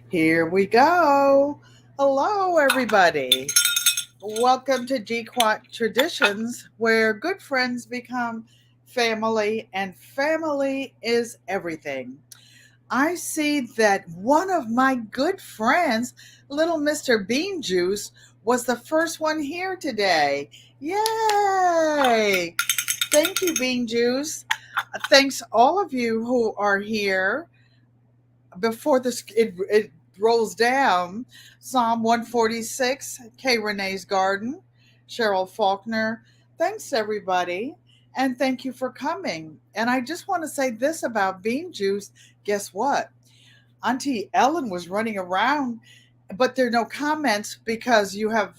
Here we go. Hello, everybody. Welcome to GQUAT Traditions, where good friends become family and family is everything. I see that one of my good friends, little Mr. Bean Juice, was the first one here today. Yay! Thank you, Bean Juice. Thanks all of you who are here before it rolls down. Psalm 146, K. Renee's Garden, Cheryl Faulkner. Thanks, everybody. And thank you for coming. And I just want to say this about bean juice. Guess what? Auntie Ellen was running around, but there are no comments because you have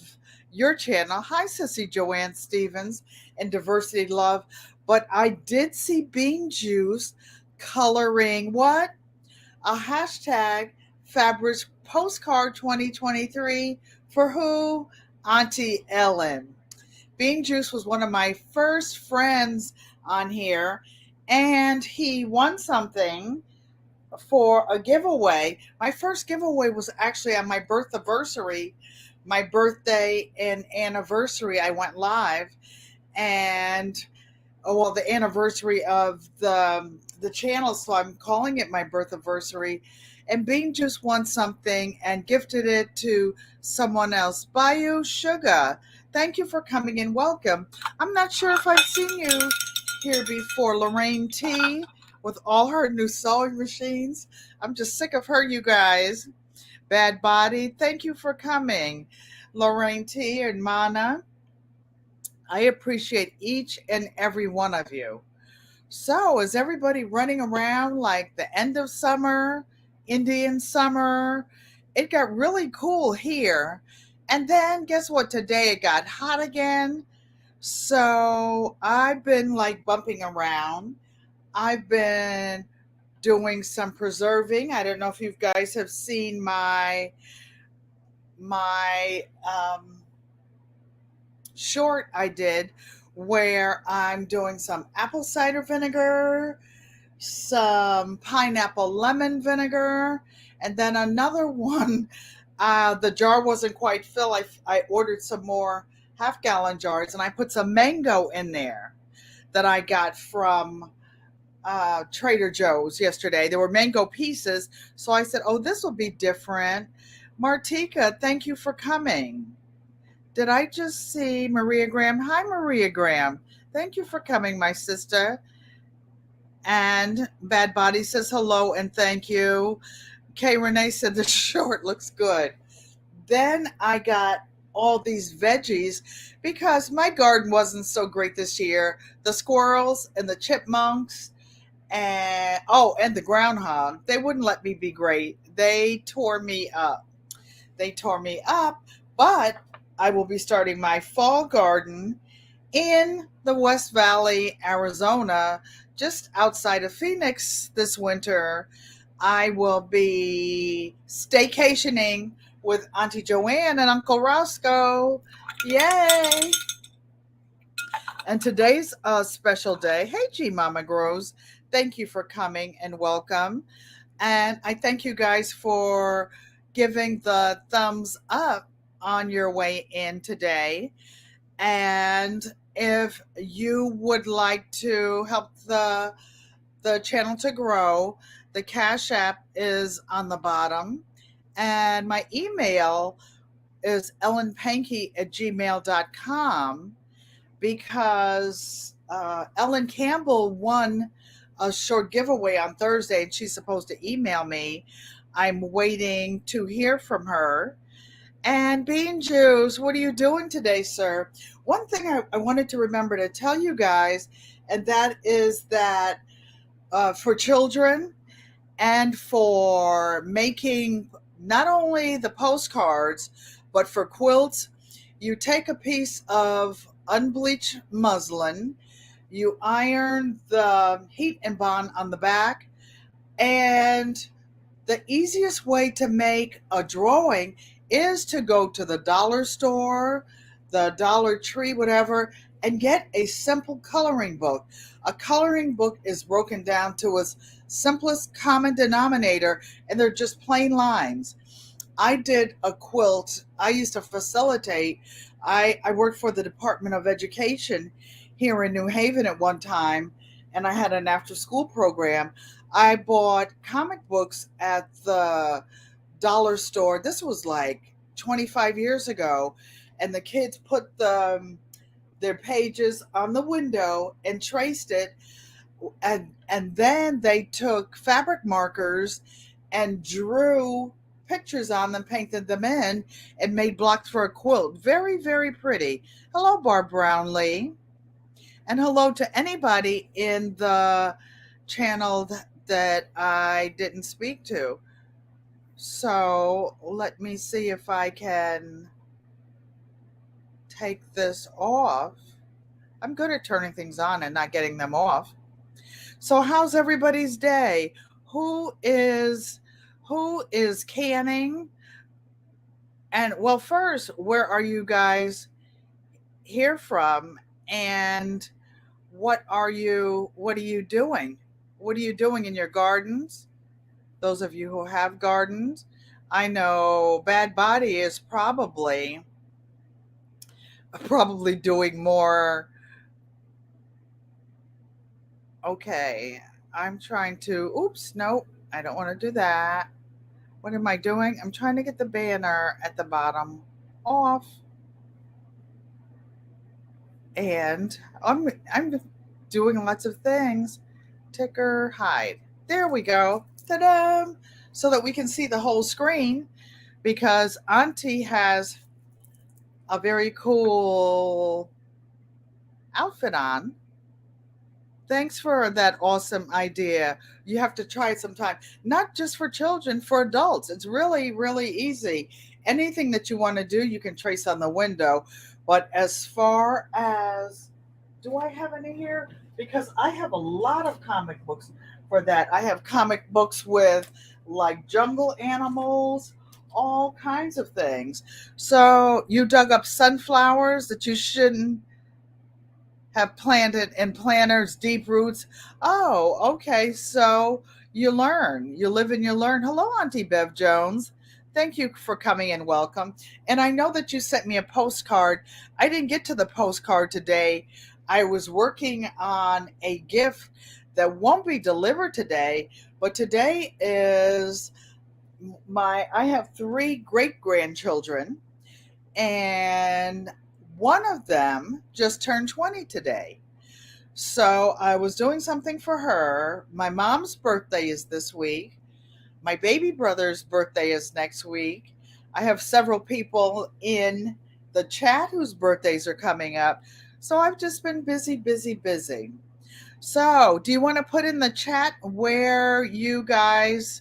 your channel. Hi, Sissy Joanne Stevens and Diversity Love. But I did see bean juice coloring what? A hashtag Fabrics Postcard 2023 for who? Auntie Ellen. Bean Juice was one of my first friends on here, and he won something for a giveaway. My first giveaway was actually on my birth anniversary. My birthday and anniversary, I went live, and well, the anniversary of the channel, so I'm calling it my birth anniversary. And Bean just won something and gifted it to someone else. Bayou Sugar, thank you for coming and welcome. I'm not sure if I've seen you here before. Lorraine T with all her new sewing machines. I'm just sick of her, you guys. Bad Body, thank you for coming. Lorraine T and Mana, I appreciate each and every one of you. So, is everybody running around like the end of summer, Indian summer? It got really cool here. And then, guess what? Today it got hot again. So, I've been like bumping around. I've been doing some preserving. I don't know if you guys have seen my short I did where I'm doing some apple cider vinegar, some pineapple lemon vinegar, and then another one. The jar wasn't quite full. I ordered some more half-gallon jars, and I put some mango in there that I got from Trader Joe's yesterday. There were mango pieces, so I said, "Oh, this will be different." Martika, thank you for coming. Did I just see Maria Graham? Hi, Maria Graham. Thank you for coming, my sister. And Bad Body says hello and thank you. Kay Renee said the short looks good. Then I got all these veggies because my garden wasn't so great this year. The squirrels and the chipmunks and the groundhog, they wouldn't let me be great. They tore me up. They tore me up, but I will be starting my fall garden in the West Valley, Arizona, just outside of Phoenix this winter. I will be staycationing with Auntie Joanne and Uncle Roscoe. Yay! And today's a special day. Hey, G Mama Grows. Thank you for coming and welcome. And I thank you guys for giving the thumbs up on your way in today. And if you would like to help the channel to grow, the Cash App is on the bottom. And my email is ellenpanky@gmail.com because Ellen Campbell won a short giveaway on Thursday and she's supposed to email me. I'm waiting to hear from her. And Bean Juice, what are you doing today, sir? One thing I wanted to remember to tell you guys, and that is that for children and for making not only the postcards, but for quilts, you take a piece of unbleached muslin, you iron the heat and bond on the back, and the easiest way to make a drawing is to go to the dollar store, the Dollar Tree, whatever, and get a simple coloring book. A coloring book is broken down to its simplest common denominator, and they're just plain lines. I did a quilt. I used to facilitate. I worked for the Department of Education here in New Haven at one time, and I had an after school program. I bought comic books at the dollar store. This was like 25 years ago. And the kids put their pages on the window and traced it, and then they took fabric markers and drew pictures on them, painted them in, and made blocks for a quilt. Very, very pretty. Hello, Barb Brownlee, and hello to anybody in the channel that I didn't speak to. So let me see if I can take this off. I'm good at turning things on and not getting them off. So how's everybody's day? Who is who is canning? And well, first, where are you guys here from? And what are you doing? What are you doing in your gardens? Those of you who have gardens, I know Bad Body is probably doing more. Okay, I'm trying to, oops, nope, I don't want to do that. What am I doing? I'm trying to get the banner at the bottom off. And I'm doing lots of things. Ticker, hide. There we go. Ta-da! So that we can see the whole screen, because Auntie has a very cool outfit on. Thanks for that awesome idea. You have to try it sometime. Not just for children, for adults. It's really, really easy. Anything that you want to do, you can trace on the window. But as far as, do I have any here? Because I have a lot of comic books for that. I have comic books with like jungle animals, all kinds of things. So you dug up sunflowers that you shouldn't have planted in planters deep roots. Oh, okay. So you learn, you live and you learn. Hello, Auntie Bev Jones. Thank you for coming and welcome. And I know that you sent me a postcard. I didn't get to the postcard today. I was working on a gift that won't be delivered today, but today is I have three great grandchildren, and one of them just turned 20 today. So I was doing something for her. My mom's birthday is this week. My baby brother's birthday is next week. I have several people in the chat whose birthdays are coming up. So I've just been busy, busy, busy. So, do you want to put in the chat where you guys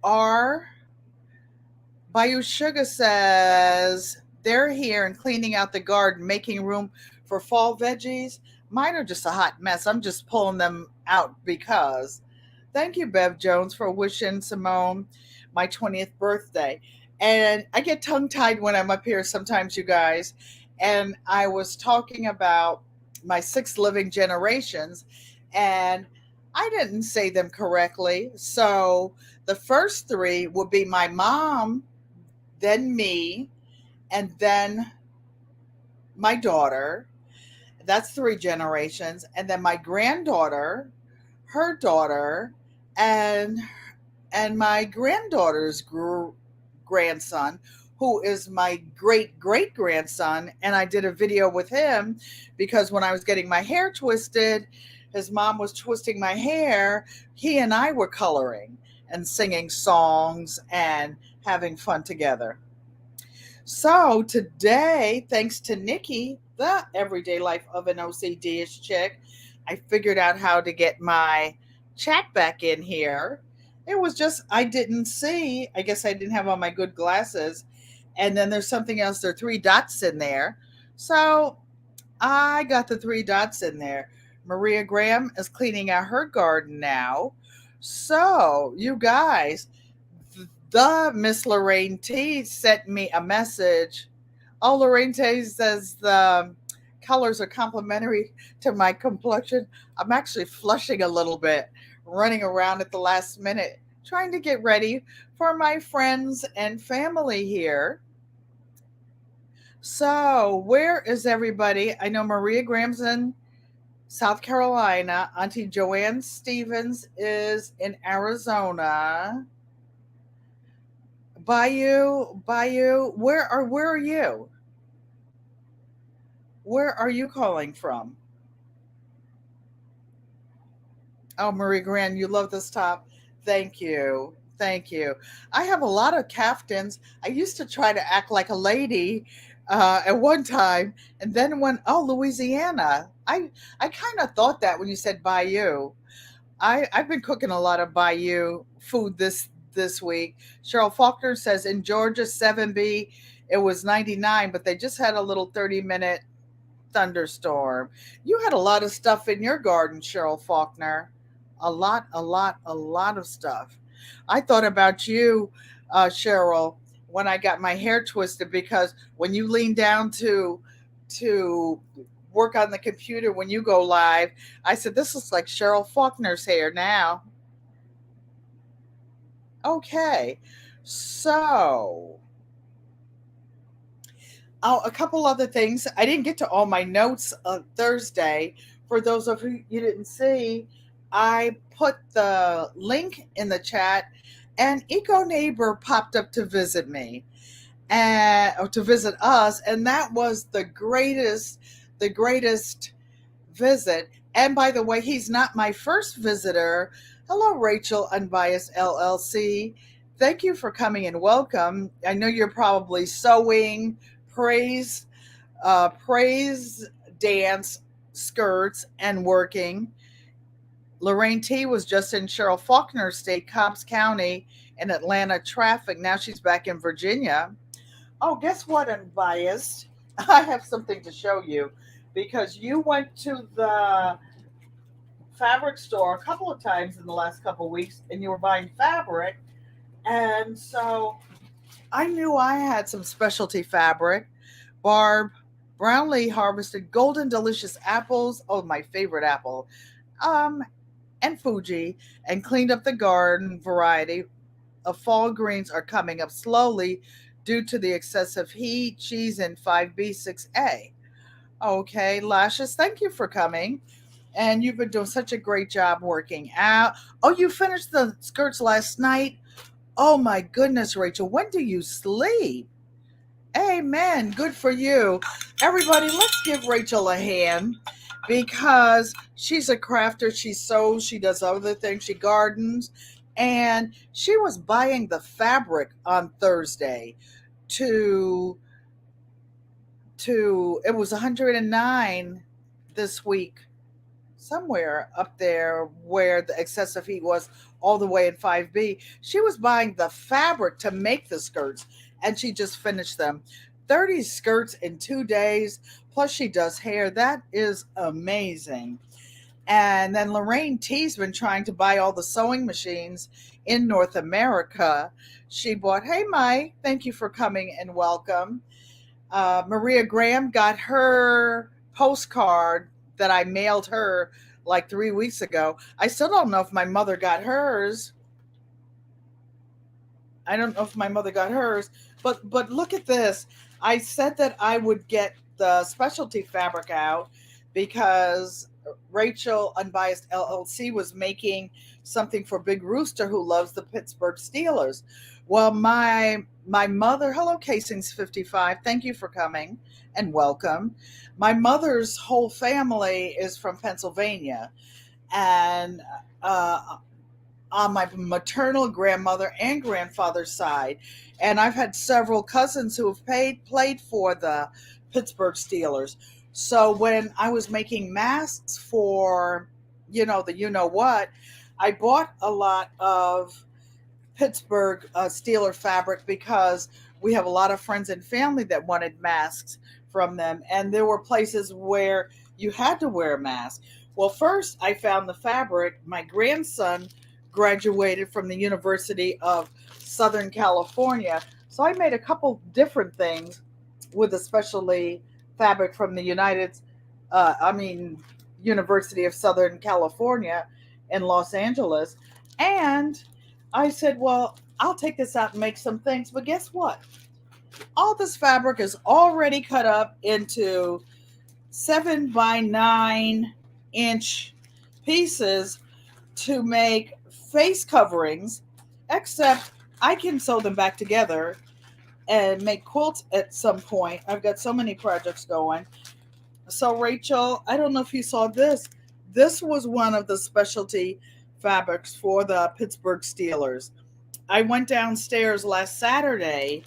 are? Bayou Sugar says they're here and cleaning out the garden, making room for fall veggies. Mine are just a hot mess. I'm just pulling them out because. Thank you, Bev Jones, for wishing Simone my 20th birthday. And I get tongue tied when I'm up here sometimes, you guys. And I was talking about my six living generations, and I didn't say them correctly. So the first three would be my mom, then me, and then my daughter. That's three generations. And then my granddaughter, her daughter, and my granddaughter's grandson, who is my great great grandson. And I did a video with him because when I was getting my hair twisted, his mom was twisting my hair. He and I were coloring and singing songs and having fun together. So today, thanks to Nikki, the everyday life of an OCD-ish chick, I figured out how to get my chat back in here. It was just, I didn't see, I guess I didn't have on my good glasses. And then there's something else, there are three dots in there. So I got the three dots in there. Maria Graham is cleaning out her garden now. So, you guys, the Miss Lorraine T sent me a message. Oh, Lorraine T says the colors are complementary to my complexion. I'm actually flushing a little bit running around at the last minute trying to get ready for my friends and family here. So, where is everybody? I know Maria Graham's in South Carolina. Auntie Joanne Stevens is in Arizona. Bayou, where are you? Where are you calling from? Oh, Marie Graham, you love this top. Thank you. Thank you. I have a lot of caftans. I used to try to act like a lady at one time, and then when Louisiana, I kind of thought that when you said Bayou. I've been cooking a lot of Bayou food this week. Cheryl Faulkner says in Georgia 7B it was 99, but they just had a little 30-minute thunderstorm. You had a lot of stuff in your garden, Cheryl Faulkner. A lot of stuff. I thought about you, Cheryl, when I got my hair twisted because when you lean down to work on the computer when you go live, I said this looks like Cheryl Faulkner's hair now. Okay, so oh, a couple other things. I didn't get to all my notes on Thursday. For those of you didn't see, I put the link in the chat, and Eco Neighbor popped up to visit me and or to visit us, and that was the greatest visit. And by the way, he's not my first visitor. Hello, Rachel, Unbiased LLC. Thank you for coming and welcome. I know you're probably sewing praise, praise dance skirts and working. Lorraine T was just in Cheryl Faulkner's state, Cobbs County, in Atlanta traffic. Now she's back in Virginia. Oh, guess what, Unbiased? I have something to show you because you went to the fabric store a couple of times in the last couple of weeks and you were buying fabric. And so I knew I had some specialty fabric. Barb Brownlee harvested golden delicious apples. Oh, my favorite apple. Um, and Fuji, and cleaned up the garden. Variety of fall greens are coming up slowly due to the excessive heat. She's in 5B6A. Okay, Lashes, thank you for coming. And you've been doing such a great job working out. Oh, you finished the skirts last night? Oh my goodness, Rachel, when do you sleep? Amen. Good for you. Everybody, let's give Rachel a hand because she's a crafter. She sews, she does other things, she gardens, and she was buying the fabric on Thursday to it was 109 this week, somewhere up there where the excessive heat was, all the way in 5B. She was buying the fabric to make the skirts and she just finished them. 30 skirts in 2 days, plus she does hair. That is amazing. And then Lorraine T's been trying to buy all the sewing machines in North America. She bought, hey, Mike, thank you for coming and welcome. Maria Graham got her postcard that I mailed her like 3 weeks ago. I still don't know if my mother got hers. I don't know if my mother got hers, but look at this. I said that I would get the specialty fabric out because Rachel Unbiased LLC was making something for Big Rooster who loves the Pittsburgh Steelers. Well, my mother, hello Casings 55, thank you for coming and welcome. My mother's whole family is from Pennsylvania, and on my maternal grandmother and grandfather's side. And I've had several cousins who have played for the Pittsburgh Steelers. So when I was making masks for, the what, I bought a lot of Pittsburgh Steeler fabric because we have a lot of friends and family that wanted masks from them. And there were places where you had to wear a mask. Well, first I found the fabric. My grandson graduated from the University of Southern California. So I made a couple different things with especially fabric from the University of Southern California. in Los Angeles. And I said, well, I'll take this out and make some things. But guess what? All this fabric is already cut up into 7 by 9 inch pieces to make face coverings, except I can sew them back together and make quilts at some point. I've got so many projects going. So, Rachel, I don't know if you saw this. This was one of the specialty fabrics for the Pittsburgh Steelers. I went downstairs last Saturday,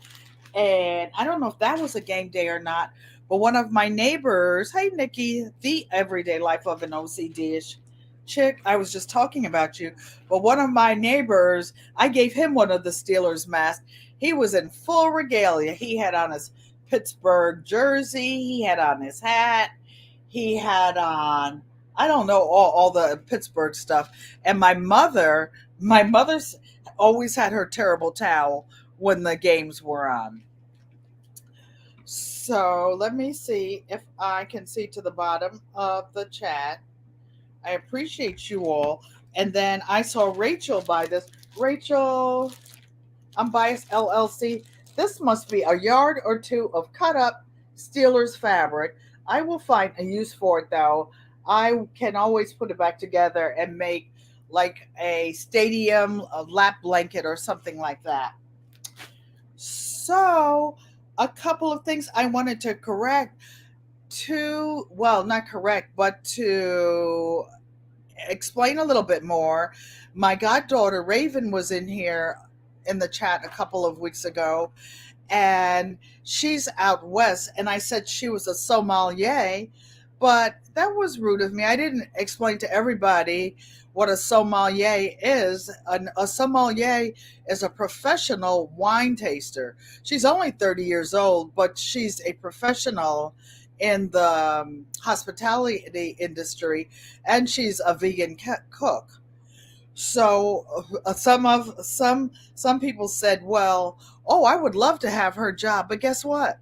and I don't know if that was a game day or not, but one of my neighbors, hey Nikki, the everyday life of an OCD-ish chick, I was just talking about you, but one of my neighbors, I gave him one of the Steelers masks. He was in full regalia. He had on his Pittsburgh jersey, he had on his hat, he had on, I don't know, all the Pittsburgh stuff. And my mother's always had her terrible towel when the games were on. So let me see if I can see to the bottom of the chat. I appreciate you all. And then I saw Rachel buy this. Rachel, Unbiased LLC. This must be a yard or two of cut up Steelers fabric. I will find a use for it though. I can always put it back together and make like a stadium a lap blanket or something like that. So, a couple of things I wanted to correct well, not correct, but to explain a little bit more. My goddaughter Raven was in here in the chat a couple of weeks ago, and she's out west, and I said she was a sommelier, but that was rude of me. I didn't explain to everybody what a sommelier is. A sommelier is a professional wine taster. She's only 30 years old, but she's a professional in the hospitality industry, and she's a vegan cook. So some people said, "Well, oh, I would love to have her job." But guess what?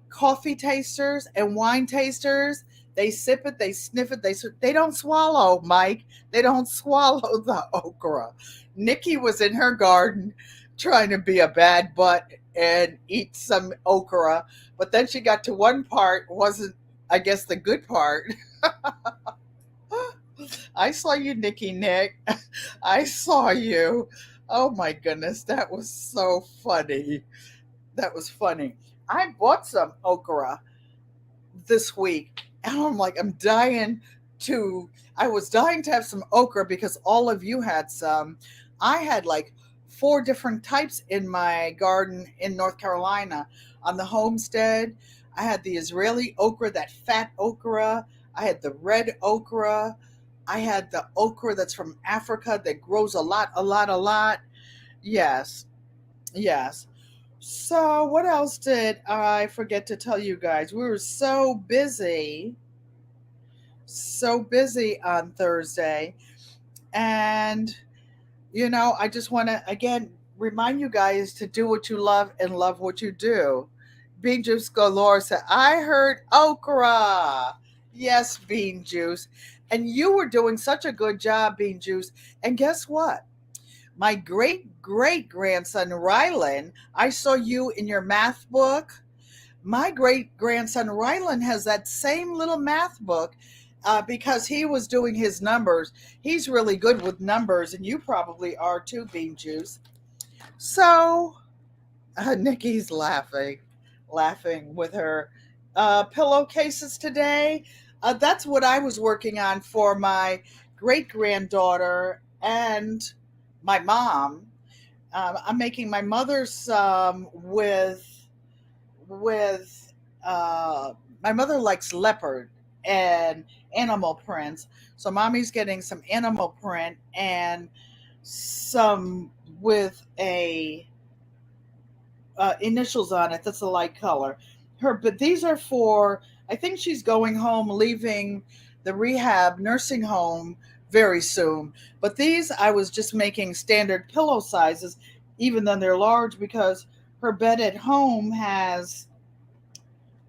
Coffee tasters and wine tasters, they sip it, they sniff it, they don't swallow, Mike. They don't swallow the okra. Nikki was in her garden trying to be a bad butt and eat some okra, but then she got to one part wasn't, I guess, the good part. I saw you, Nikki Nick. I saw you. Oh my goodness, that was so funny. That was funny. I bought some okra this week, and I'm like, I was dying to have some okra because all of you had some. I had like 4 different types in my garden in North Carolina on the homestead. I had the Israeli okra, that fat okra. I had the red okra. I had the okra that's from Africa that grows a lot, a lot, a lot. Yes, yes. So, what else did I forget to tell you guys? We were so busy on Thursday. And, I just want to, again, remind you guys to do what you love and love what you do. Bean Juice Galore said, I heard okra. Yes, Bean Juice. And you were doing such a good job, Bean Juice. And guess what? My great great grandson Rylan, I saw you in your math book. My great grandson Rylan has that same little math book because he was doing his numbers. He's really good with numbers, and you probably are too, Bean Juice. So, Nikki's laughing with her pillowcases today. That's what I was working on for my great granddaughter and my mom. I'm making my mother's with my mother likes leopard and animal prints, so mommy's getting some animal print and some with a initials on it. That's a light color. But these are for. I think she's going home, leaving the rehab nursing home very soon. But these, I was just making standard pillow sizes, even though they're large, because her bed at home has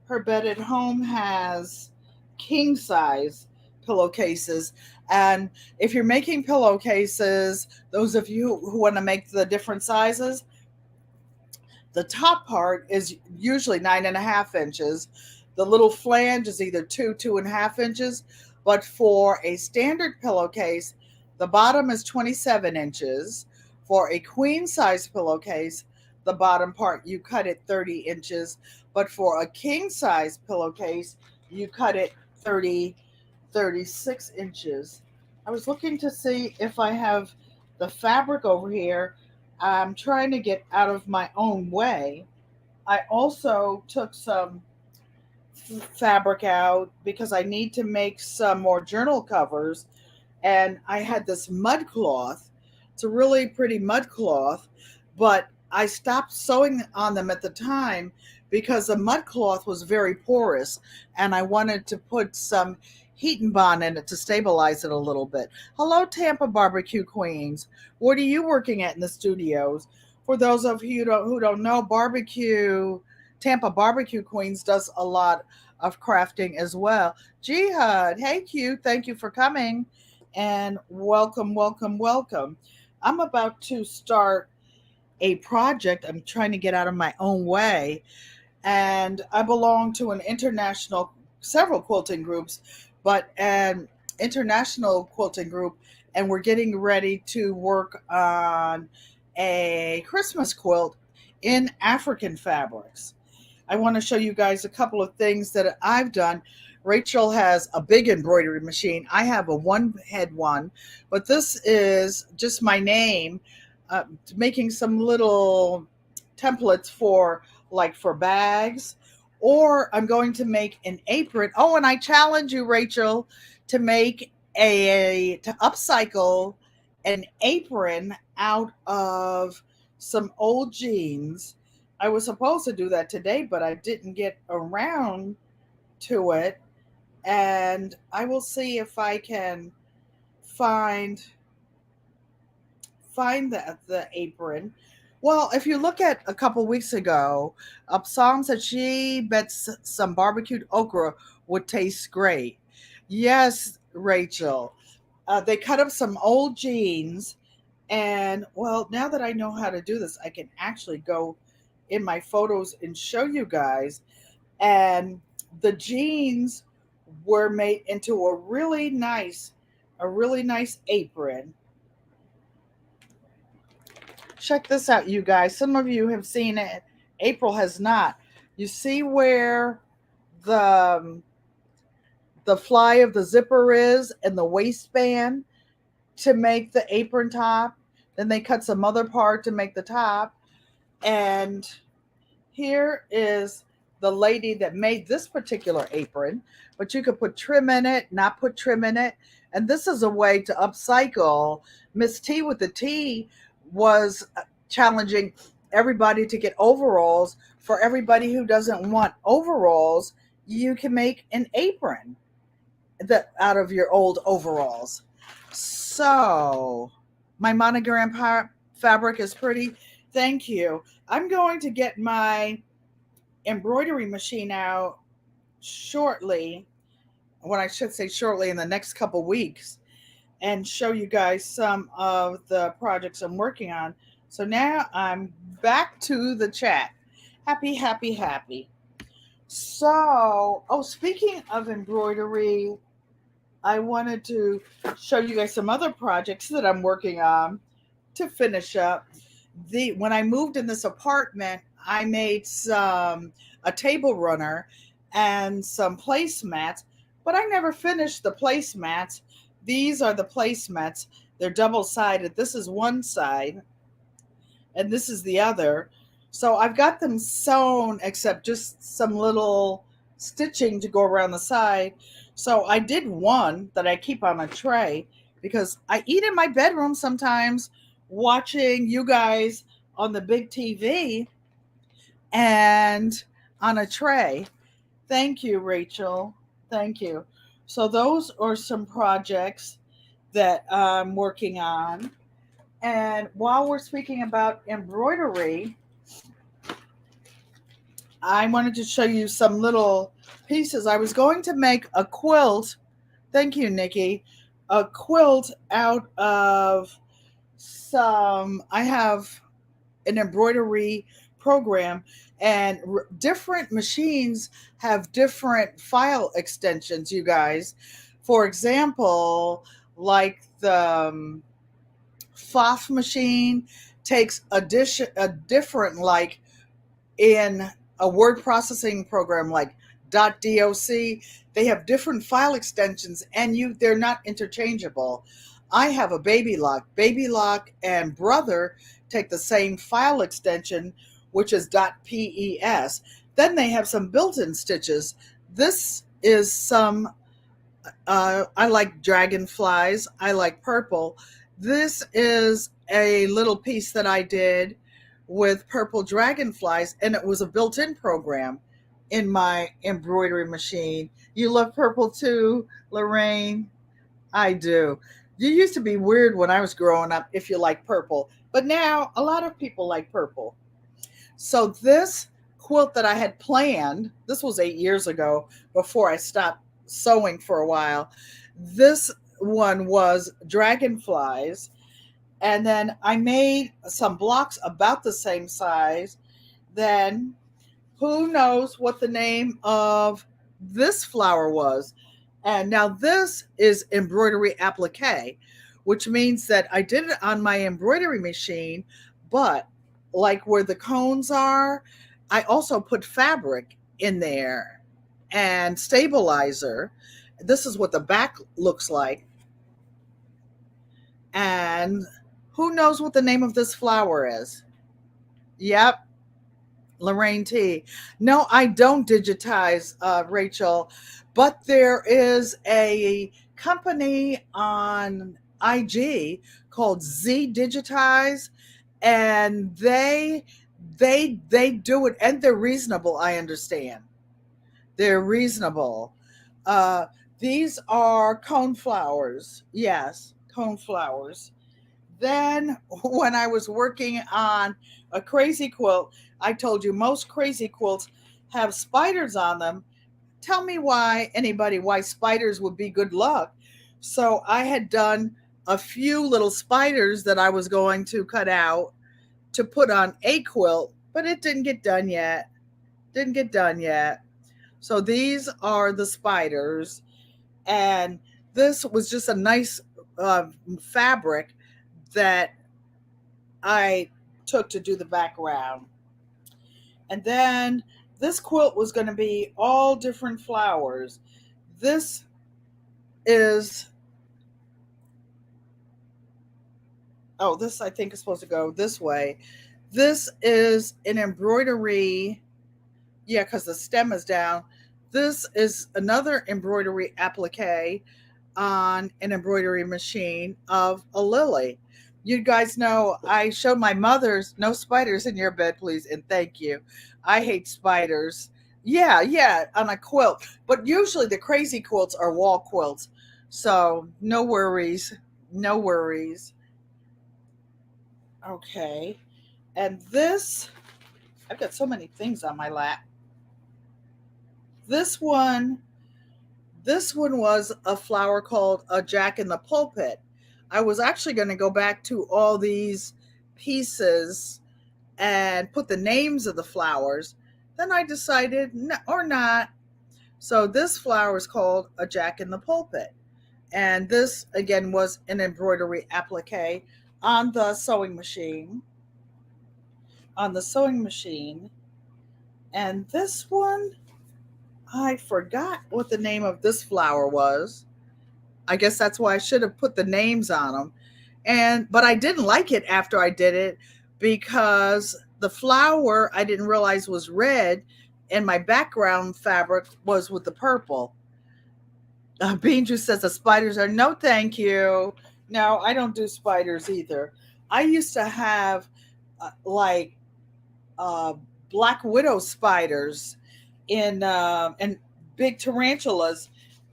her bed at home has king size pillowcases, And if you're making pillowcases, those of you who want to make the different sizes, the top part is usually 9.5 inches. The little flange is either 2.5 inches. But for a standard pillowcase, the bottom is 27 inches. For a queen size pillowcase, the bottom part you cut it 30 inches. But for a king size pillowcase, you cut it 36 inches. I was looking to see if I have the fabric over here. I'm trying to get out of my own way. I also took some fabric out because I need to make some more journal covers, and I had this mud cloth. It's a really pretty mud cloth, but I stopped sewing on them at the time because the mud cloth was very porous, and I wanted to put some heat and bond in it to stabilize it a little bit. Hello, Tampa Barbecue Queens. What are you working at in the studios? For those of you who don't know, Tampa Barbecue Queens does a lot of crafting as well. Jihad, hey Q, thank you for coming and welcome, welcome, welcome. I'm about to start a project. I'm trying to get out of my own way, and I belong to several quilting groups, but an international quilting group, and we're getting ready to work on a Christmas quilt in African fabrics. I want to show you guys a couple of things that I've done. Rachel has a big embroidery machine. I have a one head one, but this is just my name, making some little templates for bags, or I'm going to make an apron. Oh, and I challenge you, Rachel, to make to upcycle an apron out of some old jeans. I was supposed to do that today, but I didn't get around to it. And I will see if I can find the apron. Well, if you look at a couple weeks ago, Psalm said she bets some barbecued okra would taste great. Yes, Rachel. They cut up some old jeans, and well, now that I know how to do this, I can actually go in my photos and show you guys. And the jeans were made into a really nice apron. Check this out, you guys. Some of you have seen it. April has not. You see where the the fly of the zipper is and the waistband to make the apron top. Then they cut some other part to make the top. And here is the lady that made this particular apron, but you could put trim in it, not put trim in it. And this is a way to upcycle. Miss T with the T was challenging everybody to get overalls. For everybody who doesn't want overalls, you can make an apron out of your old overalls. So, my monogram fabric is pretty. Thank you. I'm going to get my embroidery machine out shortly, when I should say shortly, in the next couple weeks, and show you guys some of the projects I'm working on. So now I'm back to the chat. Happy, happy, happy. So, speaking of embroidery, I wanted to show you guys some other projects that I'm working on to finish up. When I moved in this apartment, I made a table runner and some placemats, but I never finished the placemats. These are the placemats. They're double-sided. This is one side and this is the other. So I've got them sewn, except just some little stitching to go around the side. So I did one that I keep on a tray because I eat in my bedroom sometimes watching you guys on the big TV and on a tray. Thank you, Rachel. Thank you. So those are some projects that I'm working on. And while we're speaking about embroidery, I wanted to show you some little pieces. I was going to make a quilt. Thank you, Nikki. a quilt out of I have an embroidery program, and different machines have different file extensions, you guys. For example, like the FOF machine takes a different, like in a word processing program like .doc, they have different file extensions, and they're not interchangeable. I have a baby lock. Baby lock and brother take the same file extension, which is .pes. Then they have some built-in stitches. This is some I like dragonflies. I like purple. This is a little piece that I did with purple dragonflies, and it was a built in program in my embroidery machine. You love purple too, Lorraine? I do. You used to be weird when I was growing up if you like purple, but now a lot of people like purple. So this quilt that I had planned, this was 8 years ago before I stopped sewing for a while. This one was dragonflies. And then I made some blocks about the same size. Then who knows what the name of this flower was? And now this is embroidery applique, which means that I did it on my embroidery machine, but like where the cones are, I also put fabric in there and stabilizer. This is what the back looks like. And who knows what the name of this flower is? Yep, Lorraine T. No, I don't digitize, Rachel, but there is a company on IG called Z Digitize, and they do it, and they're reasonable. I understand they're reasonable. Uh, these are cone flowers. Yes, cone flowers. Then, when I was working on a crazy quilt, I told you most crazy quilts have spiders on them. Tell me why spiders would be good luck. So I had done a few little spiders that I was going to cut out to put on a quilt, but it didn't get done yet. Didn't get done yet. So these are the spiders, and this was just a nice fabric that I took to do the background. And then this quilt was going to be all different flowers. This is, oh, this I think is supposed to go this way. This is an embroidery, yeah, because the stem is down. This is another embroidery applique on an embroidery machine of a lily. You guys know I showed my mother's no spiders in your bed, please, and thank you. I hate spiders. Yeah, yeah, on a quilt. But usually the crazy quilts are wall quilts. So no worries. No worries. Okay. And this, I've got so many things on my lap. This one This one was a flower called a Jack in the Pulpit. I was actually going to go back to all these pieces and put the names of the flowers. Then I decided, or not. So this flower is called a Jack in the Pulpit. And this, again, was an embroidery applique on the sewing machine. On the sewing machine. And this one, I forgot what the name of this flower was. I guess that's why I should have put the names on them. But I didn't like it after I did it because the flower I didn't realize was red, and my background fabric was with the purple. Bean Juice says the spiders are no, thank you. No, I don't do spiders either. I used to have like uh, black widow spiders and big tarantulas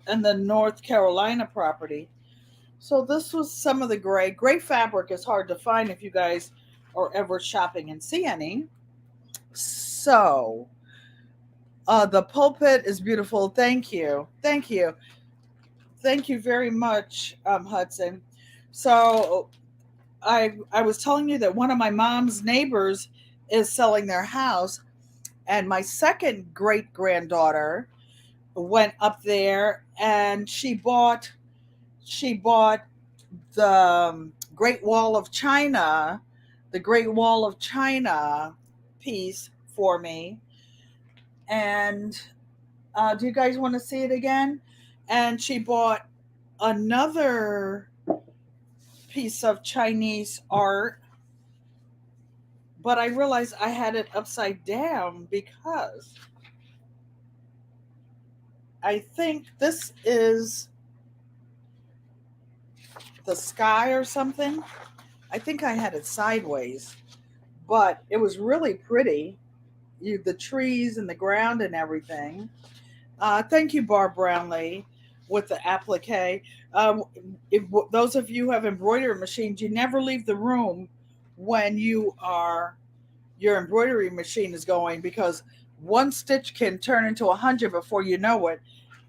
in the North Carolina property. So this was some of the gray. Gray fabric is hard to find if you guys are ever shopping and see any. So the pulpit is beautiful. Thank you. Thank you. Thank you very much, Hudson. So I was telling you that one of my mom's neighbors is selling their house, and my second great granddaughter went up there and she bought the Great Wall of China, the Great Wall of China piece for me. And do you guys want to see it again? And she bought another piece of Chinese art, but I realized I had it upside down because I think this is the sky or something. I think I had it sideways, but it was really pretty. The trees and the ground and everything. Thank you, Barb Brownlee, with the applique. Um, if those of you who have embroidery machines, you never leave the room when your embroidery machine is going, because one stitch can turn into 100 before you know it,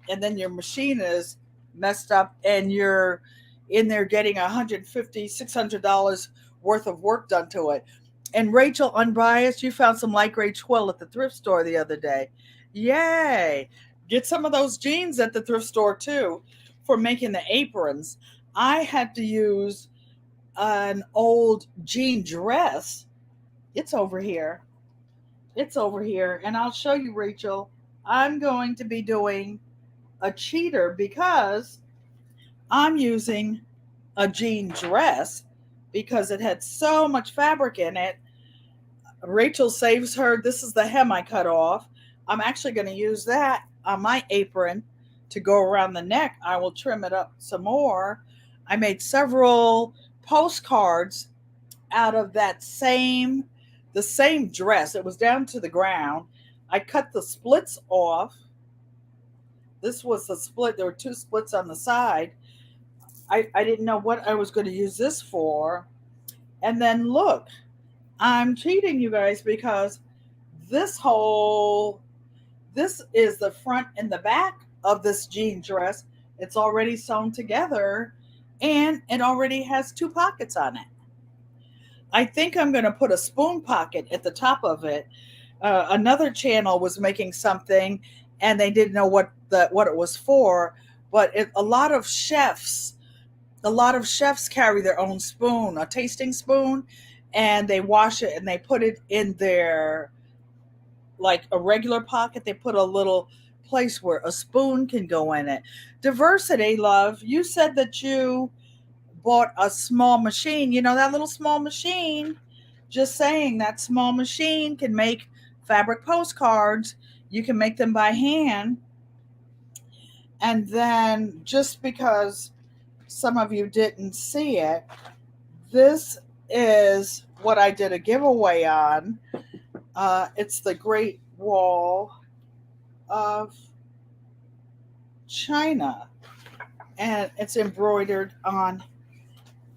and then your machine is messed up and you're in there getting $150, $600 worth of work done to it. And Rachel, unbiased, you found some light gray twill at the thrift store the other day. Yay! Get some of those jeans at the thrift store too for making the aprons. I had to use an old jean dress. It's over here. It's over here. And I'll show you, Rachel. I'm going to be doing a cheater because I'm using a jean dress because it had so much fabric in it. Rachel saves her. This is the hem I cut off. I'm actually going to use that on my apron to go around the neck. I will trim it up some more. I made several postcards out of the same dress. It was down to the ground. I cut the splits off. This was the split. There were two splits on the side. I didn't know what I was going to use this for. And then look, I'm cheating you guys because this whole this is the front and the back of this jean dress. It's already sewn together and it already has two pockets on it. I think I'm going to put a spoon pocket at the top of it. Another channel was making something and they didn't know what it was for, but a lot of chefs carry their own spoon, a tasting spoon, and they wash it and they put it in their, like a regular pocket. They put a little place where a spoon can go in it. Diversity, love. You said that you bought a small machine. You know that little small machine? Just saying, that small machine can make fabric postcards. You can make them by hand. And then, just because some of you didn't see it, this is what I did a giveaway on. It's the Great Wall of China, and it's embroidered on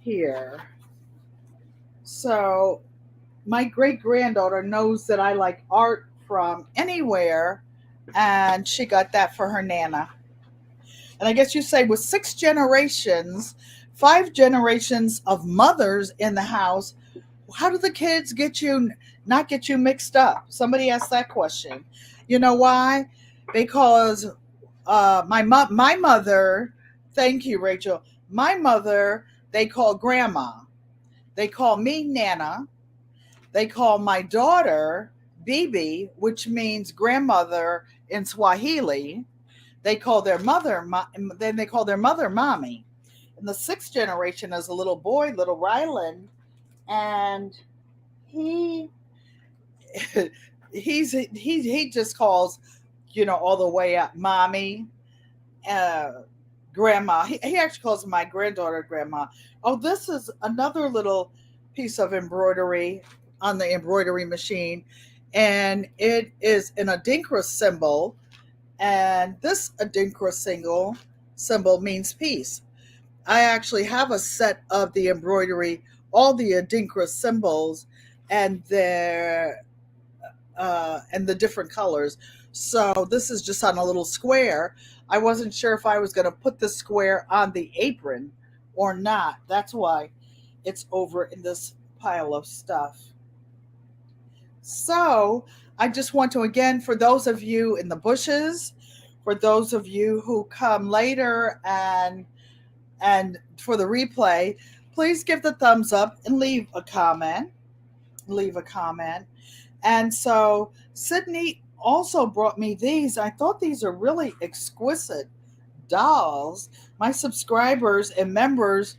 here. So, my great granddaughter knows that I like art from anywhere, and she got that for her Nana. And I guess you say with 6 generations, 5 generations of mothers in the house, how do the kids not get you mixed up? Somebody asked that question. You know why? Because my mother, thank you, Rachel. My mother, they call grandma. They call me Nana. They call my daughter Bibi, which means grandmother in Swahili. They call their mother, then they call their mother mommy. And the 6th generation is a little boy, little Ryland, and he he just calls, all the way up mommy, uh, grandma. He actually calls my granddaughter grandma. Oh, this is another little piece of embroidery on the embroidery machine, and it is an adinkra symbol, and this adinkra symbol means peace. I actually have a set of the embroidery, all the adinkra symbols, and and the different colors. So this is just on a little square. I wasn't sure if I was going to put the square on the apron or not. That's why it's over in this pile of stuff. So I just want to, again, for those of you in the bushes, for those of you who come later and for the replay, please give the thumbs up and leave a comment. Leave a comment. And so Sydney also brought me these. I thought these are really exquisite dolls. My subscribers and members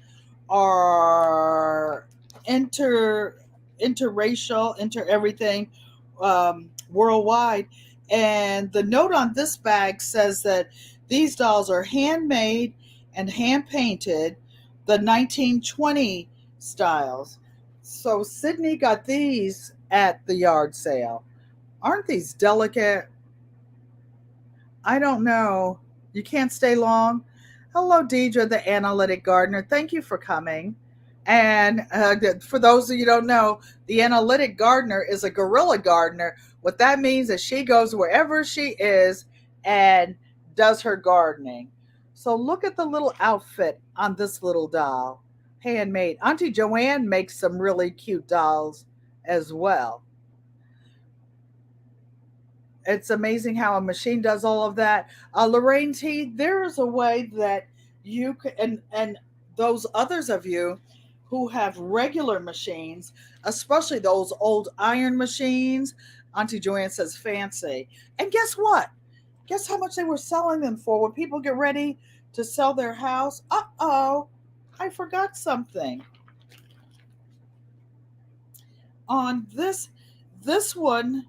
are inter interracial, inter everything, worldwide. And the note on this bag says that these dolls are handmade and hand painted, the 1920 styles. So Sydney got these at the yard sale. Aren't these delicate? I don't know. You can't stay long. Hello, Deidre, the analytic gardener. Thank you for coming. And for those of you who don't know, the analytic gardener is a guerrilla gardener. What that means is she goes wherever she is and does her gardening. So look at the little outfit on this little doll, handmade. Auntie Joanne makes some really cute dolls as well. It's amazing how a machine does all of that. Lorraine T, there is a way that you can, and those others of you who have regular machines, especially those old iron machines. Auntie Joanne says fancy. And guess what? Guess how much they were selling them for when people get ready to sell their house? Uh-oh, I forgot something. On this one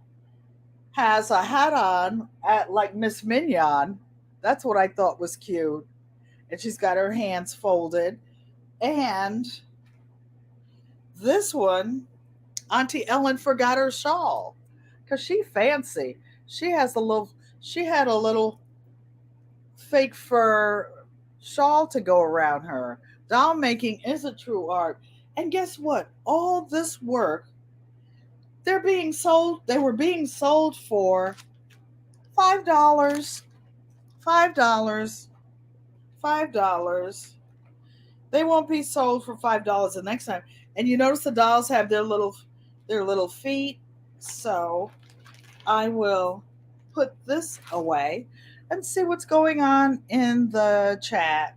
has a hat on at like Miss Mignon. That's what I thought was cute. And she's got her hands folded. And this one, Auntie Ellen forgot her shawl because she fancy. She has a little. She had a little fake fur shawl to go around her. Doll making is a true art. And guess what? All this work, they're being sold. They were being sold for $5. $5. $5. They won't be sold for $5 the next time. And you notice the dolls have their little feet. So I will put this away and see what's going on in the chat.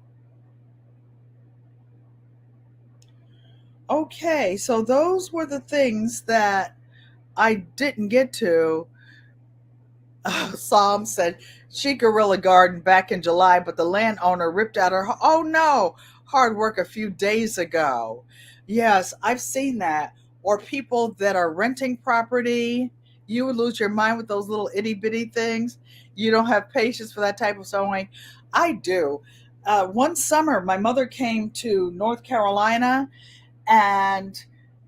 Okay, so those were the things that I didn't get to. Psalm said she guerrilla garden back in July, but the landowner ripped out her. Oh no, hard work a few days ago. Yes, I've seen that. Or people that are renting property. You would lose your mind with those little itty bitty things. You don't have patience for that type of sewing. I do. One summer, my mother came to North Carolina, and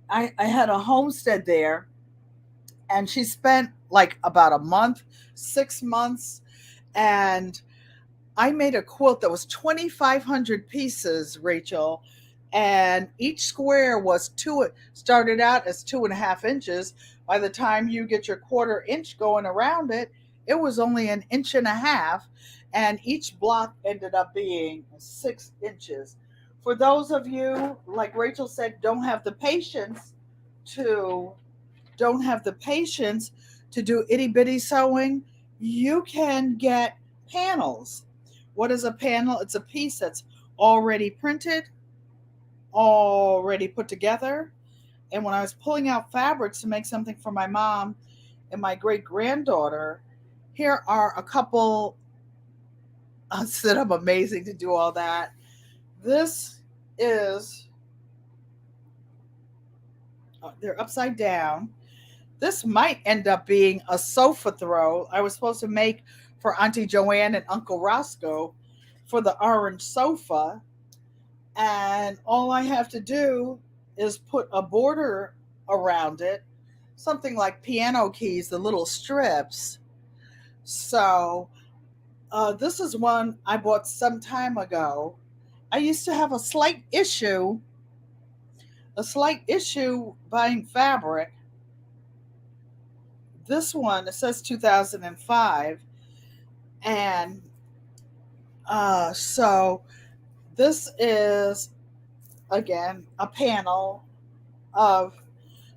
I had a homestead there, and she spent like about a month, 6 months, and I made a quilt that was 2,500 pieces, Rachel, and each square was started out as 2.5 inches. By the time you get your 1/4 inch going around it, it was only an inch and a half, and each block ended up being 6 inches. For those of you, like Rachel said, to don't have the patience to do itty bitty sewing, you can get panels. What is a panel? It's a piece that's already printed, already put together. And when I was pulling out fabrics to make something for my mom and my great granddaughter, here are a couple. I said I'm amazing to do all that. This is, they're upside down. This might end up being a sofa throw I was supposed to make for Auntie Joanne and Uncle Roscoe for the orange sofa. And all I have to do is put a border around it, something like piano keys, the little strips. So this is one I bought some time ago. I used to have a slight issue buying fabric This one, it says 2005. And so this is, again, a panel of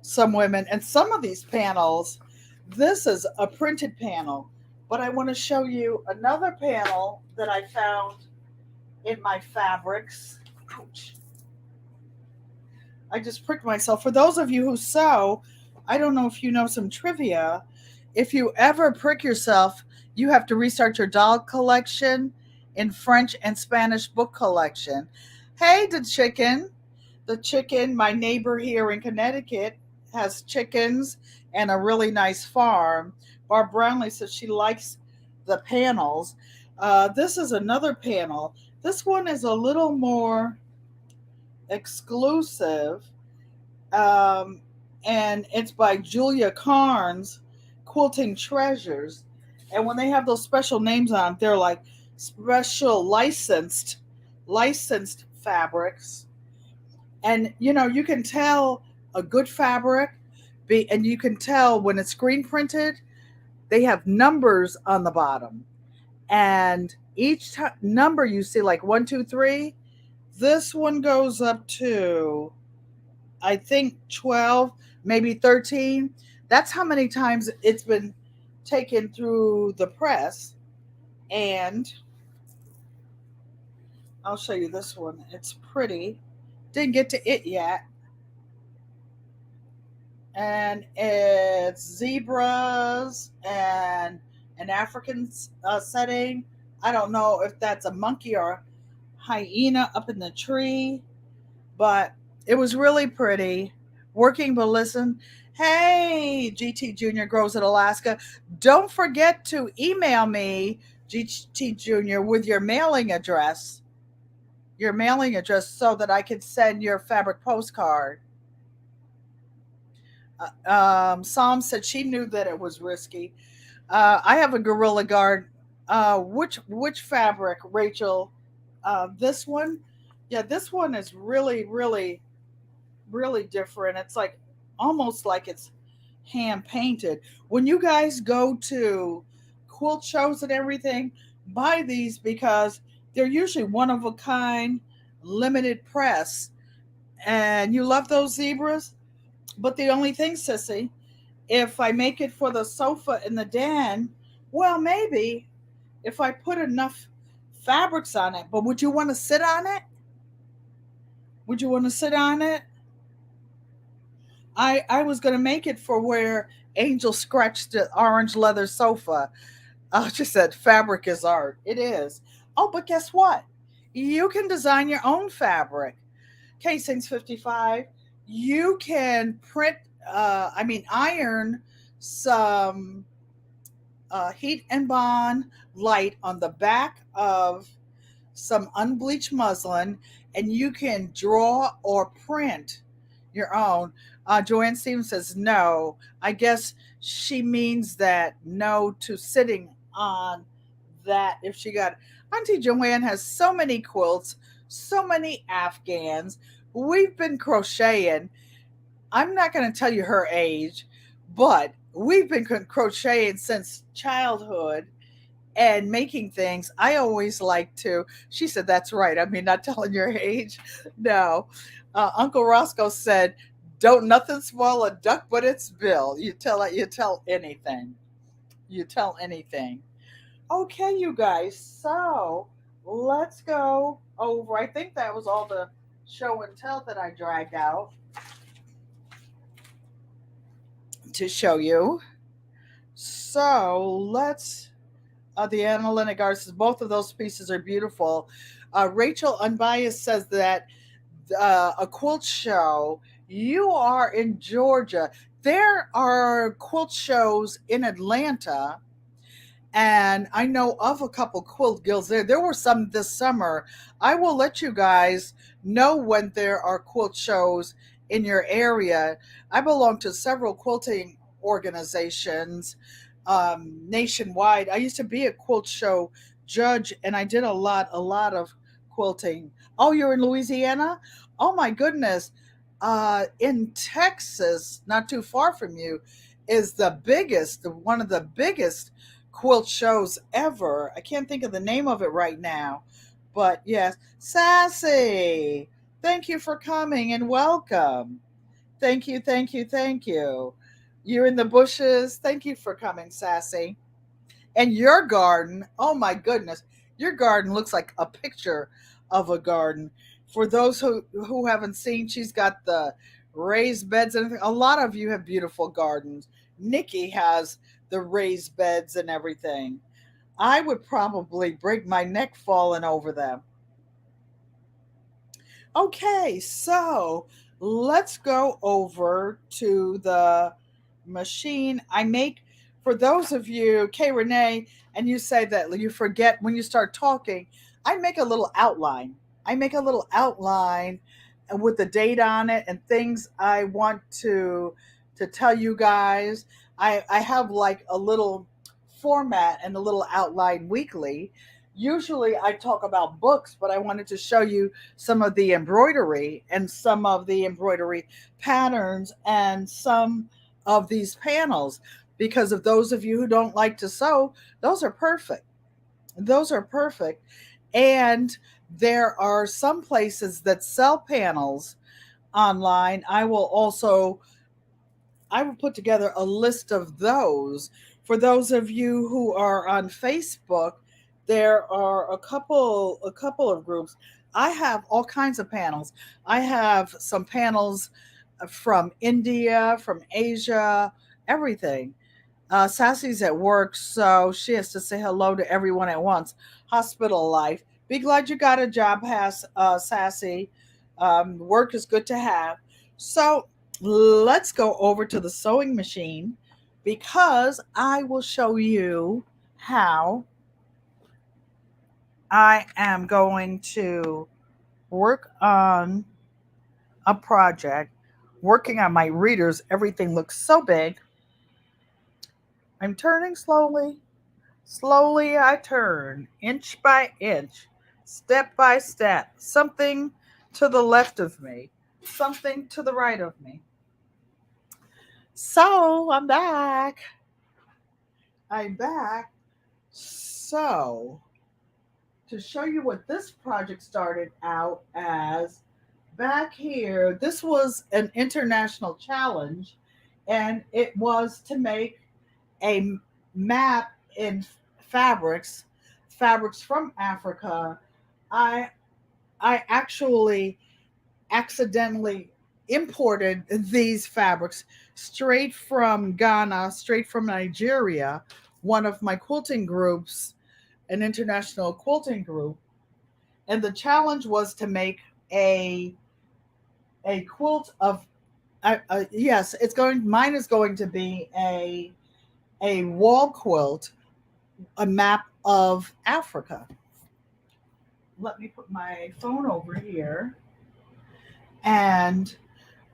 some women. And some of these panels, this is a printed panel. But I want to show you another panel that I found in my fabrics. Ouch. I just pricked myself. For those of you who sew, I don't know if you know some trivia. If you ever prick yourself, you have to restart your doll collection in French and Spanish book collection. Hey, the chicken. The chicken, my neighbor here in Connecticut, has chickens and a really nice farm. Barb Brownlee says she likes the panels. This is another panel. This one is a little more exclusive, um, and it's by Julia Carnes, Quilting Treasures. And when they have those special names on, they're like special licensed fabrics. And you can tell a good fabric, and you can tell when it's screen printed. They have numbers on the bottom, and each number you see, like 1, 2, 3. This one goes up to, I think, 12, maybe 13. That's how many times it's been taken through the press. And I'll show you this one. It's pretty. Didn't get to it yet. And it's zebras and an African setting. I don't know if that's a monkey or a hyena up in the tree, but it was really pretty. Working, but listen. Hey, GT Junior Grows in Alaska. Don't forget to email me, GT Junior, with your mailing address, so that I can send your fabric postcard. Psalm said she knew that it was risky. I have a Gorilla Guard. Which fabric, Rachel? This one. Yeah, this one is really, really, really different. It's like almost like it's hand painted. When you guys go to quilt shows and everything, buy these because they're usually one of a kind, limited press. And you love those zebras? But the only thing, sissy, if I make it for the sofa in the den, well, maybe if I put enough fabrics on it. But would you want to sit on it? Would you want to sit on it? I was going to make it for where Angel scratched the orange leather sofa. I just said fabric is art. It is. Oh, but guess what? You can design your own fabric. Casings 55. You can iron some heat and bond light on the back of some unbleached muslin, and you can draw or print your own. Joanne Stevens says no. I guess she means that no to sitting on that if she got. Auntie Joanne has so many quilts, so many Afghans. We've been crocheting. I'm not going to tell you her age, but we've been crocheting since childhood and making things. I always like to. She said, "That's right. I mean, not telling your age." No. Uncle Roscoe said, "Don't nothing spoil a duck but its bill." You tell it. You tell anything. You tell anything. Okay, you guys. So let's go over. I think that was all the show and tell that I dragged out to show you. So let's. The analytic art says both of those pieces are beautiful. Rachel Unbiased says that a quilt show. You are in Georgia. There are quilt shows in Atlanta, and I know of a couple quilt guilds there. There were some this summer. I will let you guys know when there are quilt shows in your area. I belong to several quilting organizations nationwide. I used to be a quilt show judge, and I did a lot of quilting. Oh, you're in Louisiana? Oh my goodness. In Texas, not too far from you, is the biggest, one of the biggest quilt shows ever. I can't think of the name of it right now, but yes, Sassy, thank you for coming and welcome. Thank you, thank you, thank you. You're in the bushes. Thank you for coming, Sassy. And your garden, oh my goodness, your garden looks like a picture of a garden. For those who haven't seen, she's got the raised beds and everything. A lot of you have beautiful gardens. Nikki has the raised beds and everything. I would probably break my neck falling over them. Okay, so let's go over to the machine. I make, for those of you, Kay Renee, and you say that you forget when you start talking, I make a little outline. I make a little outline with the date on it and things I want to tell you guys. I have like a little format and a little outline weekly. Usually I talk about books, but I wanted to show you some of the embroidery and some of the embroidery patterns and some of these panels, because of those of you who don't like to sew, those are perfect. Those are perfect. And there are some places that sell panels online. I will put together a list of those. For those of you who are on Facebook, there are a couple of groups. I have all kinds of panels. I have some panels from India, from Asia, everything. Sassy's at work, so she has to say hello to everyone at once. Hospital life. Be glad you got a job, Sassy. Work is good to have. So let's go over to the sewing machine because I will show you how I am going to work on a project. Working on my readers, everything looks so big. I'm turning slowly. Slowly I turn, inch by inch, step by step, something to the left of me, something to the right of me. So I'm back. I'm back. So, to show you what this project started out as, back here, this was an international challenge, and it was to make a map in fabrics, fabrics from Africa. I I actually accidentally imported these fabrics straight from Ghana, straight from Nigeria, one of my quilting groups, an international quilting group, and the challenge was to make a a quilt of yes, it's going mine is going to be a wall quilt, a map of Africa. Let me put my phone over here. And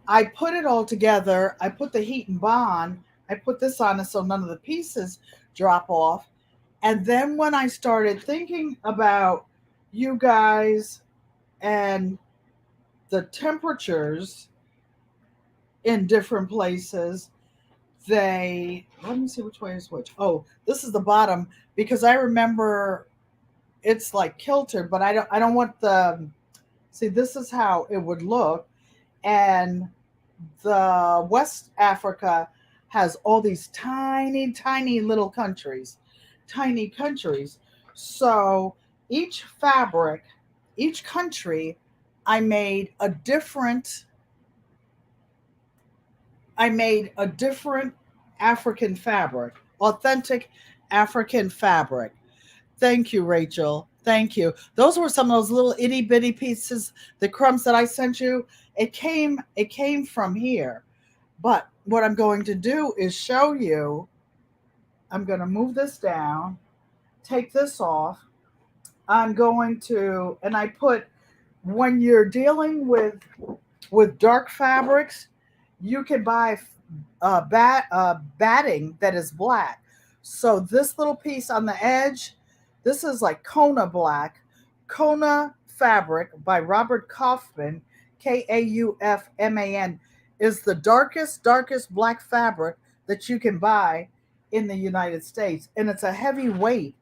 I put it all together. I put the heat and bond. I put this on it so none of the pieces drop off. And then when I started thinking about you guys and the temperatures in different places, they, let me see which way is which. Oh, this is the bottom because I remember it's like kilted, but I don't want the, see, this is how it would look. And the West Africa has all these tiny, tiny little countries, tiny countries. So each fabric, each country, I made a different, I made a different African fabric, authentic African fabric. Thank you, Rachel. Thank you. Those were some of those little itty bitty pieces, the crumbs that I sent you. It came from here. But what I'm going to do is show you. I'm going to move this down, take this off. I'm going to, and I put, when you're dealing with dark fabrics, you can buy batting that is black. So this little piece on the edge, this is like Kona black, Kona fabric by Robert Kaufman, Kaufman, is the darkest black fabric that you can buy in the United States, and it's a heavy weight.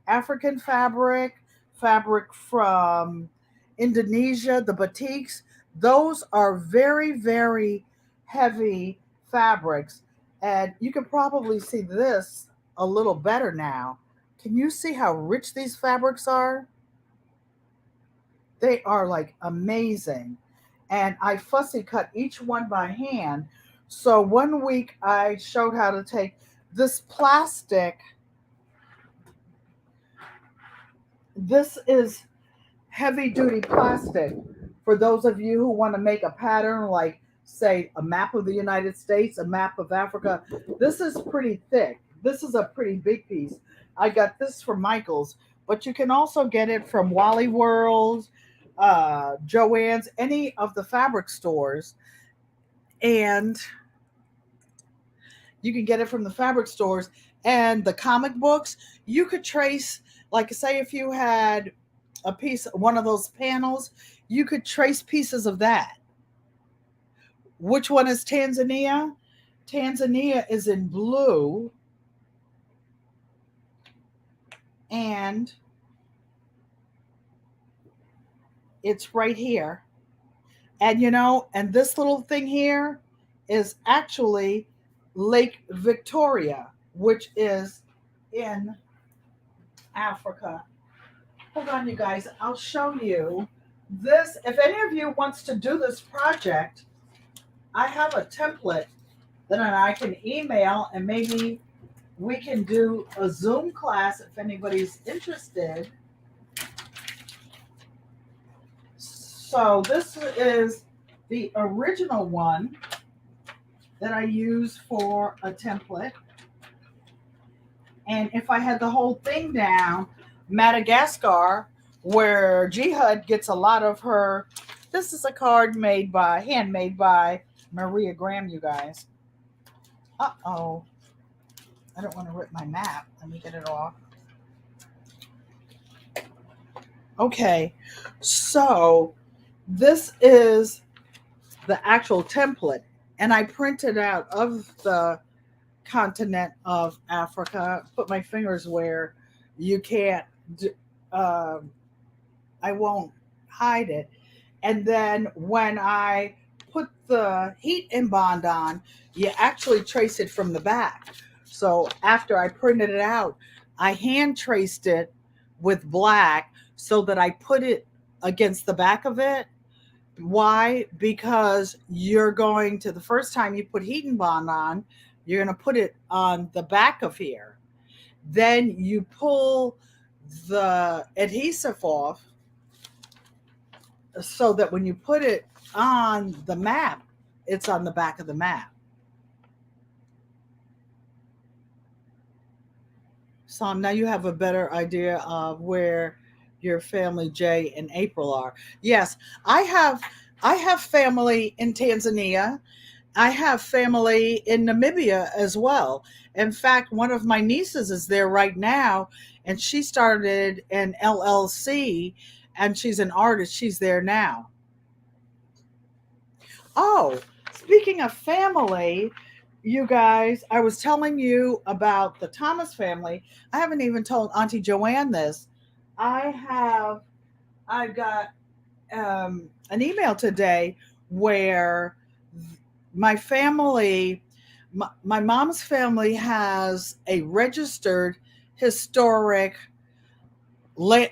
African fabric, fabric from Indonesia, the batiks, those are very, very heavy fabrics. And you can probably see this a little better now. Can you see how rich these fabrics are? They are like amazing. And I fussy cut each one by hand. So one week I showed how to take this plastic. This is heavy duty plastic for those of you who want to make a pattern like, say, a map of the United States, a map of Africa. This is pretty thick. This is a pretty big piece. I got this from Michael's, but you can also get it from Wally World, Joann's, any of the fabric stores. And you can get it from the fabric stores and the comic books. You could trace, like, say, if you had a piece, one of those panels, you could trace pieces of that. Which one is Tanzania? Tanzania is in blue, and it's right here. And and this little thing here is actually Lake Victoria, which is in Africa. Hold on, you guys. I'll show you this. If any of you wants to do this project, I have a template that I can email, and maybe we can do a Zoom class if anybody's interested. So this is the original one that I use for a template. And if I had the whole thing down, Madagascar, where GQUAT gets a lot of her, this is a card handmade by Maria Graham, you guys. Uh-oh. I don't want to rip my map. Let me get it off. Okay. So this is the actual template. And I printed out of the continent of Africa. Put my fingers where you can't, I won't hide it. And then when I put the heat and bond on, you actually trace it from the back. So after I printed it out, I hand traced it with black so that I put it against the back of it. Why? Because the first time you put heat and bond on, you're going to put it on the back of here. Then you pull the adhesive off so that when you put it on the map, it's on the back of the map. So now you have a better idea of where your family, Jay and April, are. Yes, I have family in Tanzania. I have family in Namibia as well. In fact, one of my nieces is there right now, and she started an LLC, and she's an artist. She's there now. Oh, speaking of family, you guys, I was telling you about the Thomas family. I haven't even told Auntie Joanne this. I got an email today where my family, my mom's family has a registered historic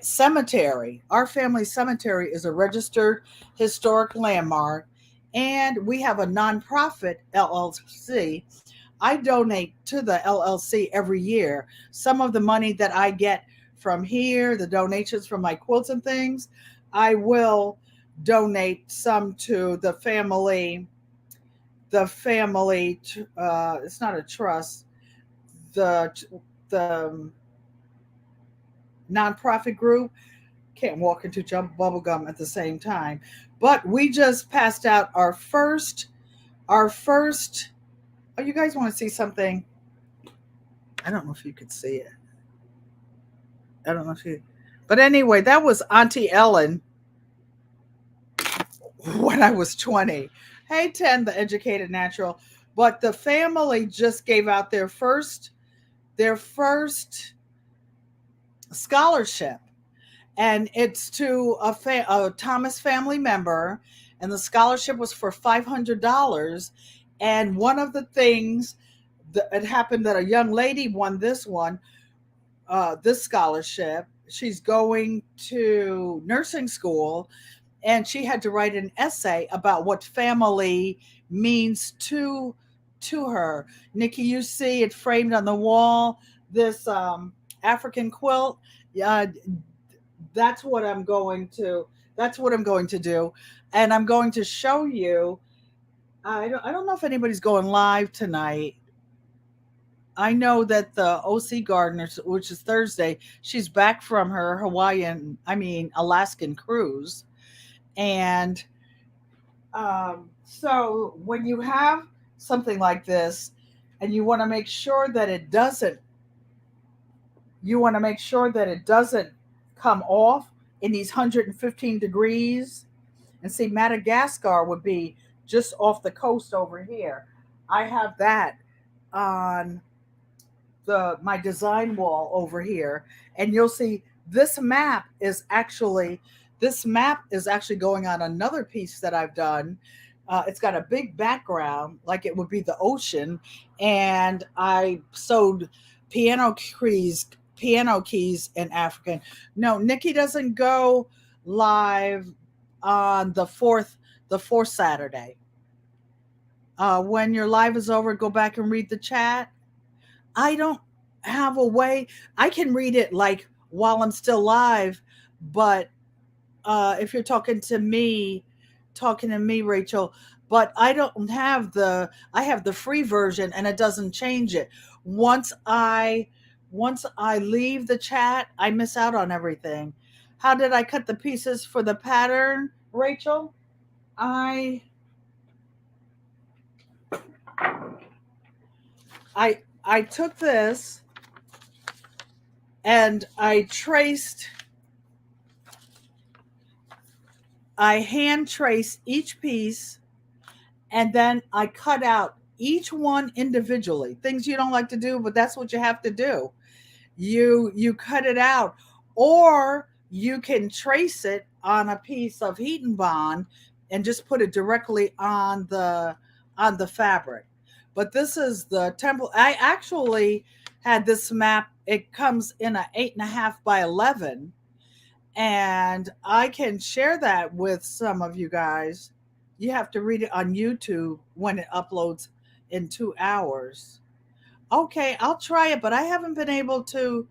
cemetery. Our family cemetery is a registered historic landmark, and we have a nonprofit LLC. I donate to the LLC every year. Some of the money that I get from here, the donations from my quilts and things, I will donate some to the family. It's not a trust. The nonprofit group. Can't walk into bubble gum at the same time. But we just passed out our first. Oh, you guys want to see something? I don't know if you could see it. I don't know if you. But anyway, that was Auntie Ellen when I was 20. Hey, 10, the educated natural. But the family just gave out their first scholarship, and it's to a Thomas family member, and the scholarship was for $500. And one of the things that it happened that a young lady won this scholarship. She's going to nursing school, and she had to write an essay about what family means to her. Nikki, you see it framed on the wall. This African quilt. Yeah, that's what I'm going to. That's what I'm going to do, and I'm going to show you. I don't know if anybody's going live tonight. I know that the OC Gardener, which is Thursday, she's back from her Alaskan cruise. And so when you have something like this, and you want to make sure that it doesn't come off in these 115 degrees. And see, Madagascar would be just off the coast over here. I have that on the my design wall over here, and you'll see this map is actually going on another piece that I've done. It's got a big background like it would be the ocean, and I sewed piano keys in African. No, Nikki doesn't go live on the fourth Saturday. When your live is over, go back and read the chat. I don't have a way. I can read it like while I'm still live, but if you're talking to me, Rachel, but I don't have I have the free version, and it doesn't change it. Once I once I leave the chat, I miss out on everything. How did I cut the pieces for the pattern, Rachel? I I took this and I hand traced each piece, and then I cut out each one individually. Things you don't like to do, but that's what you have to do. You cut it out, or you can trace it on a piece of heat and bond and just put it directly on the fabric. But this is the temple. I actually had this map. It comes in a 8.5 by 11, and I can share that with some of you guys. You have to read it on YouTube when it uploads in 2 hours. Okay, I'll try it, but I haven't been able to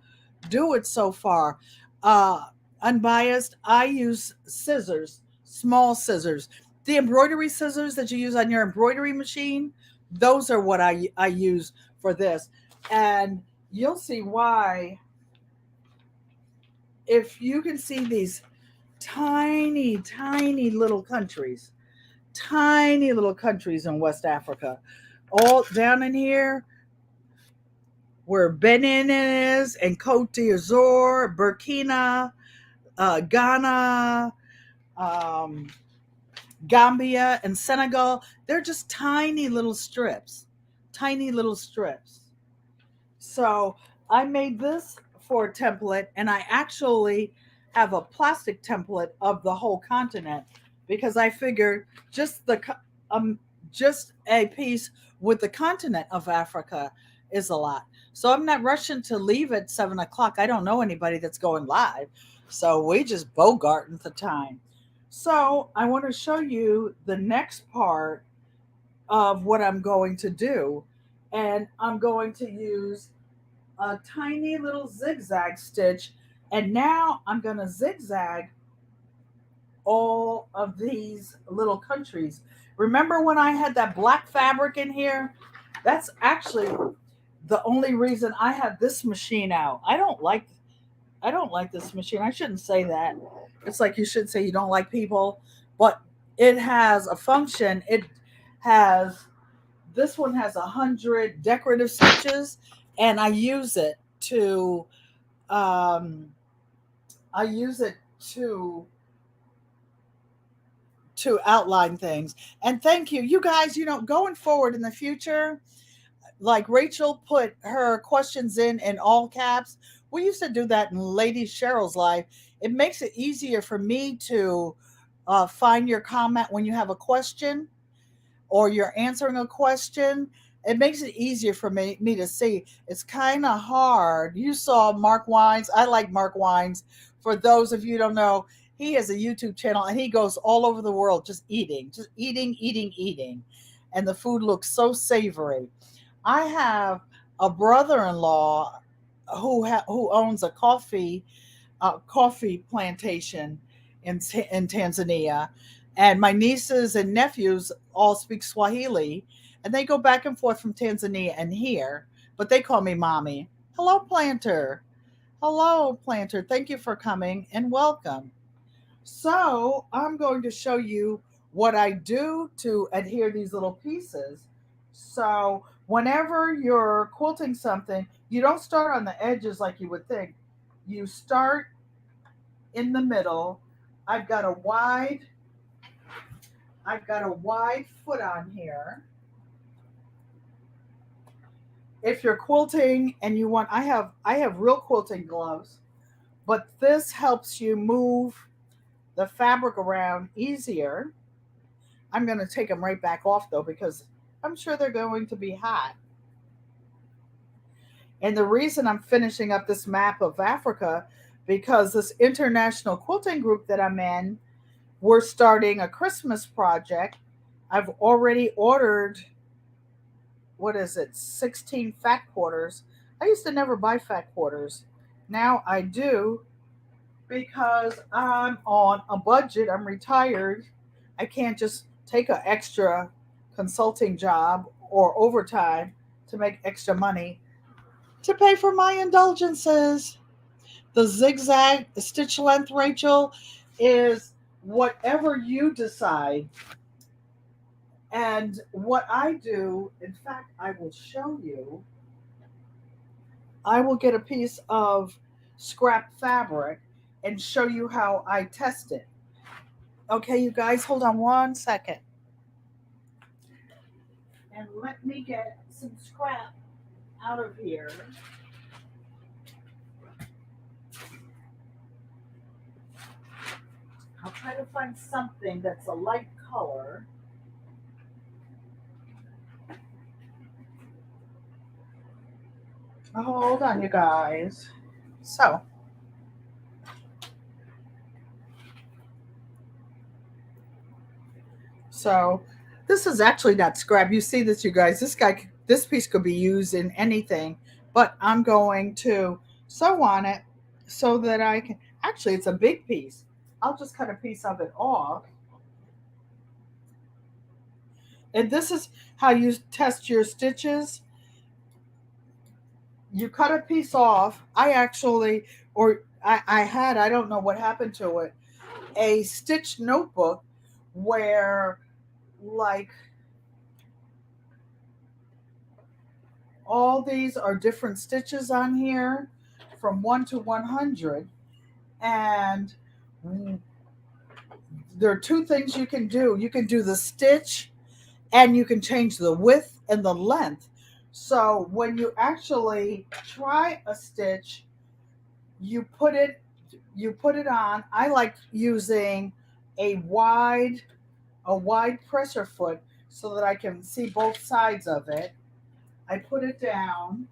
do it so far. Uh, Unbiased, I use scissors, small scissors. The embroidery scissors that you use on your embroidery machine, those are what I use for this. And you'll see why if you can see these tiny, tiny little countries in West Africa, all down in here where Benin is, and Cote d'Azur, Burkina, Ghana, um, Gambia, and Senegal. They're just tiny little strips, tiny little strips. So I made this for a template, and I actually have a plastic template of the whole continent because I figured um just a piece with the continent of Africa is a lot. So I'm not rushing to leave at 7 o'clock. I don't know anybody that's going live, so we just bogarting the time. So I want to show you the next part of what I'm going to do, and I'm going to use a tiny little zigzag stitch, and now I'm going to zigzag all of these little countries. Remember when I had that black fabric in here? That's actually the only reason I have this machine out. I don't like this machine. I shouldn't say that. It's like you should say you don't like people, but it has a function. Has This one has 100 decorative stitches, and um, I use it to to outline things. And thank you. You guys, going forward in the future, like Rachel put her questions in all caps. We used to do that in Lady Cheryl's life. It makes it easier for me to find your comment when you have a question or you're answering a question. It makes it easier for me to see. It's kind of hard. You saw Mark Wines. I like Mark Wines. For those of you who don't know, he has a YouTube channel and he goes all over the world just eating, eating, eating. And the food looks so savory. I have a brother-in-law who owns a coffee plantation in Tanzania, and my nieces and nephews all speak Swahili, and they go back and forth from Tanzania and here, but they call me mommy. Hello, Planter. Hello, Planter. Thank you for coming and welcome. So I'm going to show you what I do to adhere these little pieces. So whenever you're quilting something, you don't start on the edges like you would think. You start in the middle. I've got a wide I've got a wide foot on here. If you're quilting and you want, I have real quilting gloves, but this helps you move the fabric around easier. I'm going to take them right back off though because I'm sure they're going to be hot. And the reason I'm finishing up this map of Africa because this international quilting group that I'm in, we're starting a Christmas project. I've already ordered, what is it, 16 fat quarters. I used to never buy fat quarters. Now I do because I'm on a budget. I'm retired. I can't just take an extra consulting job or overtime to make extra money to pay for my indulgences. The zigzag stitch length, Rachel, is whatever you decide. And what I do, in fact, I will show you. I will get a piece of scrap fabric and show you how I test it. Okay, you guys, hold on one second. And let me get some scrap out of here. I'll try to find something that's a light color. Hold on, you guys. So this is actually not scrap. You see this, you guys. This piece could be used in anything, but I'm going to sew on it so that I can. Actually, it's a big piece. I'll just cut a piece of it off. And this is how you test your stitches. You cut a piece off. I don't know what happened to it, a stitch notebook where, like, all these are different stitches on here from 1 to 100. And there are two things you can do. You can do the stitch and you can change the width and the length. So when you actually try a stitch, you put it on. I like using a wide pressure foot so that I can see both sides of it. I put it down,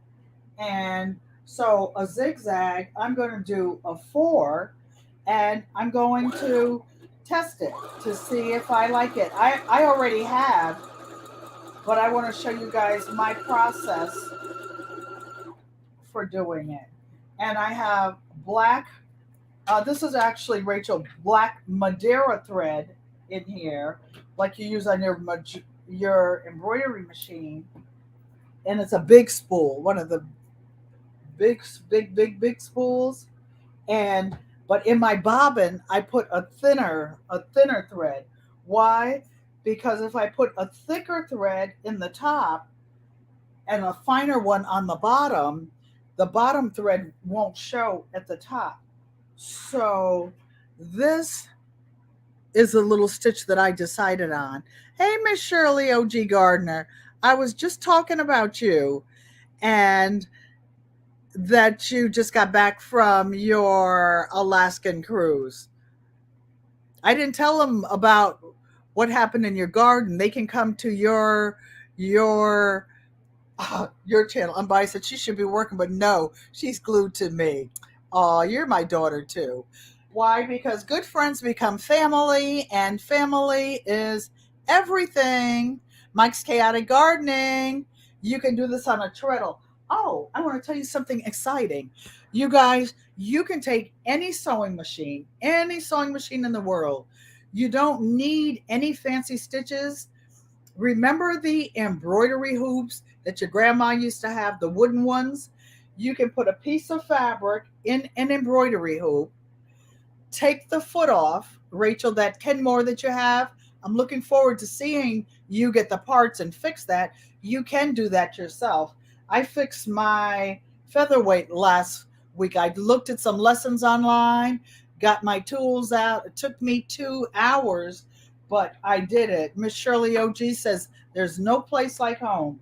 and so a zigzag, I'm going to do a 4, and I'm going to test it to see if I like it. I already have, but I want to show you guys my process for doing it. And I have black, this is actually, Rachel, black Madeira thread in here, like you use on your embroidery machine. And it's a big spool, one of the big spools. And but in my bobbin, I put a thinner thread. Why? Because if I put a thicker thread in the top and a finer one on the bottom thread won't show at the top. So this is a little stitch that I decided on. Hey, Miss Shirley O.G. Gardner, I was just talking about you and that you just got back from your Alaskan cruise. I didn't tell them about what happened in your garden. They can come to your your channel. Unbiased said she should be working, but no, she's glued to me. Oh, you're my daughter too. Why? Because good friends become family, and family is everything. Mike's Chaotic Gardening. You can do this on a treadle. Oh, I want to tell you something exciting. You guys, you can take any sewing machine in the world. You don't need any fancy stitches. Remember the embroidery hoops that your grandma used to have, the wooden ones? You can put a piece of fabric in an embroidery hoop, take the foot off, Rachel, that Kenmore that you have. I'm looking forward to seeing you get the parts and fix that. You can do that yourself. I fixed my featherweight last week. I looked at some lessons online, got my tools out. It took me 2 hours, but I did it. Miss Shirley OG says there's no place like home.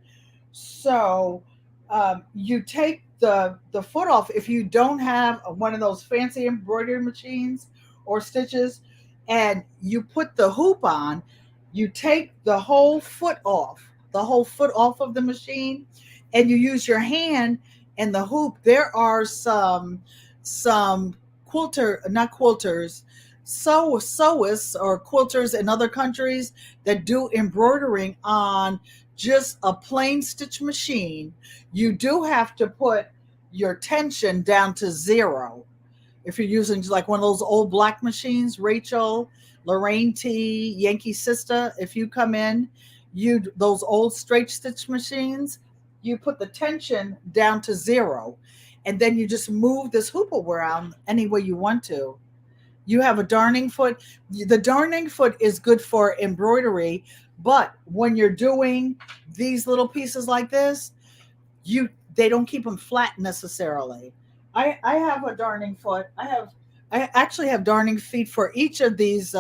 So you take the foot off if you don't have one of those fancy embroidery machines or stitches, and you put the hoop on. You take the whole foot off of the machine, and you use your hand and the hoop. There are some not quilters, sewists or quilters in other countries that do embroidering on just a plain stitch machine. You do have to put your tension down to zero. If you're using like one of those old black machines, Rachel, Lorraine T, Yankee Sister, if you come in, you those old straight stitch machines, you put the tension down to zero, and then you just move this hoop around any way you want to. You have a darning foot. The darning foot is good for embroidery, but when you're doing these little pieces like this, you they don't keep them flat necessarily. I have a darning foot. I actually have darning feet for each of these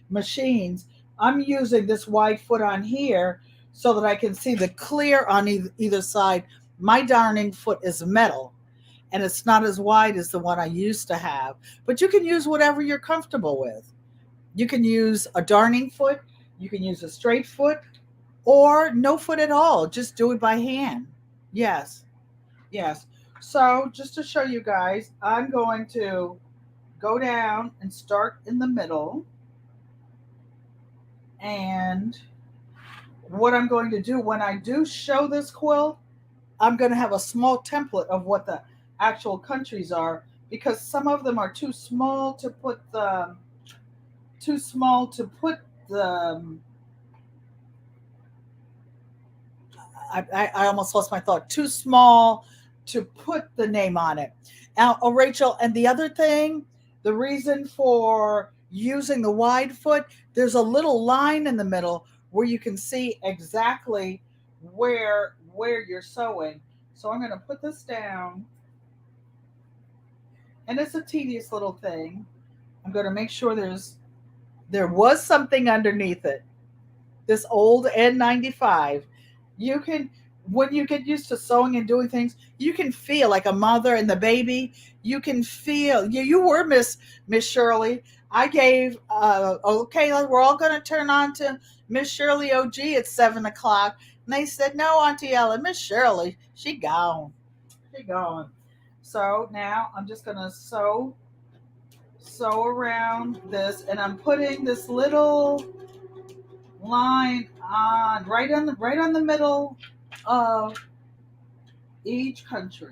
machines. I'm using this wide foot on here so that I can see the clear on either side. My darning foot is metal, and it's not as wide as the one I used to have. But you can use whatever you're comfortable with. You can use a darning foot, you can use a straight foot, or no foot at all. Just do it by hand. Yes, yes. So, just to show you guys, I'm going to go down and start in the middle. And what I'm going to do when I do show this quilt, I'm going to have a small template of what the actual countries are, because some of them are too small to put the I almost lost my thought. Too small to put the name on it. Now, oh, Rachel, and the other thing, the reason for using the wide foot, there's a little line in the middle where you can see exactly where you're sewing. So I'm going to put this down, and it's a tedious little thing. I'm going to make sure there was something underneath it. This old N95. You can, when you get used to sewing and doing things, you can feel like a mother and the baby. You can feel you were Miss Shirley. I gave okay, we're all going to turn on to Miss Shirley OG at 7 o'clock, and they said no, Auntie Ellen, Miss Shirley, she gone. So now I'm just going to sew around this, and I'm putting this little line on right on the middle of each country.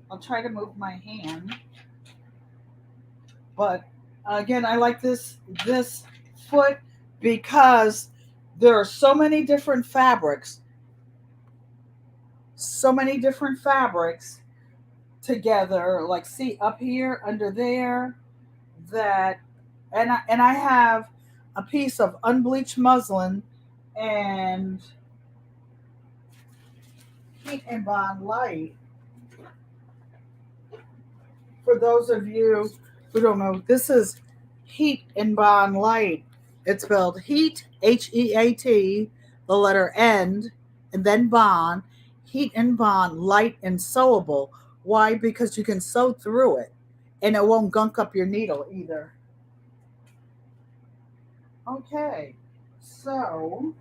I'll try to move my hand, but again, I like this foot because there are so many different fabrics together. Like, see up here, under there, that, and I have a piece of unbleached muslin and Heat and Bond Light For those of you who don't know, this is Heat and Bond Light. It's spelled Heat, Heat, the letter End, and then Bond. Heat and Bond, light and sewable. Why? Because you can sew through it and it won't gunk up your needle either. Okay, so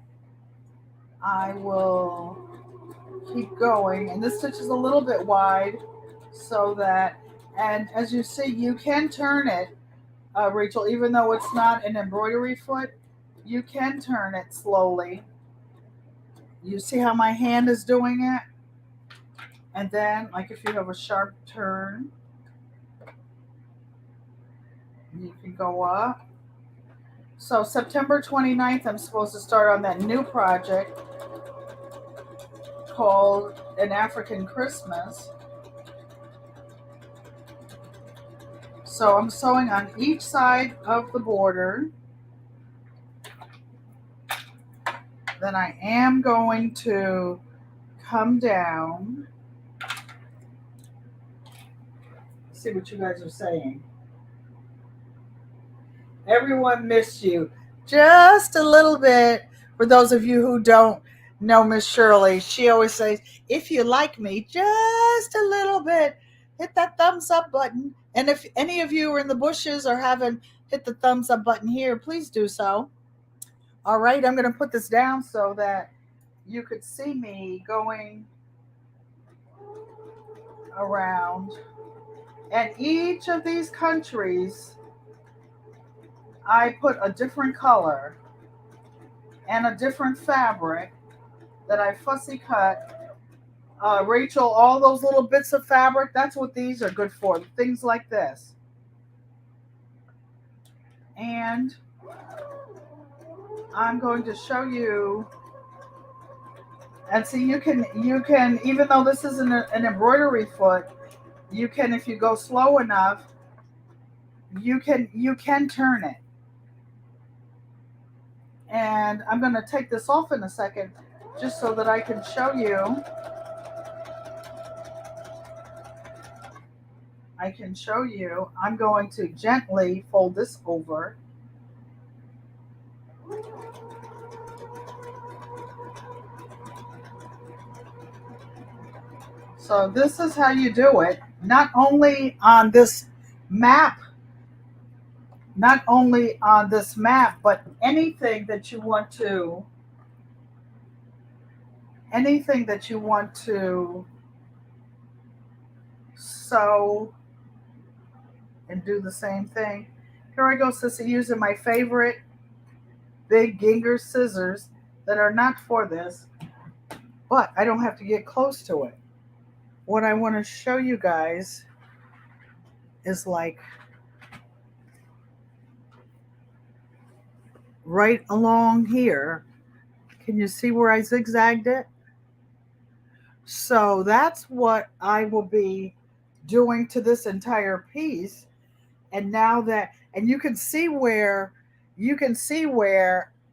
I will keep going. And this stitch is a little bit wide so that, and as you see, you can turn it, Rachel, even though it's not an embroidery foot, you can turn it slowly. You see how my hand is doing it? And then, like if you have a sharp turn, you can go up. So September 29th, I'm supposed to start on that new project called An African Christmas. So I'm sewing on each side of the border. Then I am going to come down. See what you guys are saying. Everyone missed you just a little bit. For those of you who don't know Miss Shirley, she always says, if you like me just a little bit, hit that thumbs up button. And if any of you are in the bushes or haven't hit the thumbs up button here, please do so. All right, I'm going to put this down so that you could see me going around. And each of these countries, I put a different color and a different fabric that I fussy cut. Rachel, all those little bits of fabric, that's what these are good for. Things like this. And I'm going to show you, and see, you can, even though this isn't an embroidery foot, you can, if you go slow enough, you can turn it. And I'm going to take this off in a second just so that I can show you. I'm going to gently fold this over. So this is how you do it. Not only on this map, but anything that you want to sew and do the same thing. Here I go, Sissy, using my favorite big Ginger scissors that are not for this, but I don't have to get close to it. What I want to show you guys is like right along here. Can you see where I zigzagged it? So that's what I will be doing to this entire piece. And now that, and you can see where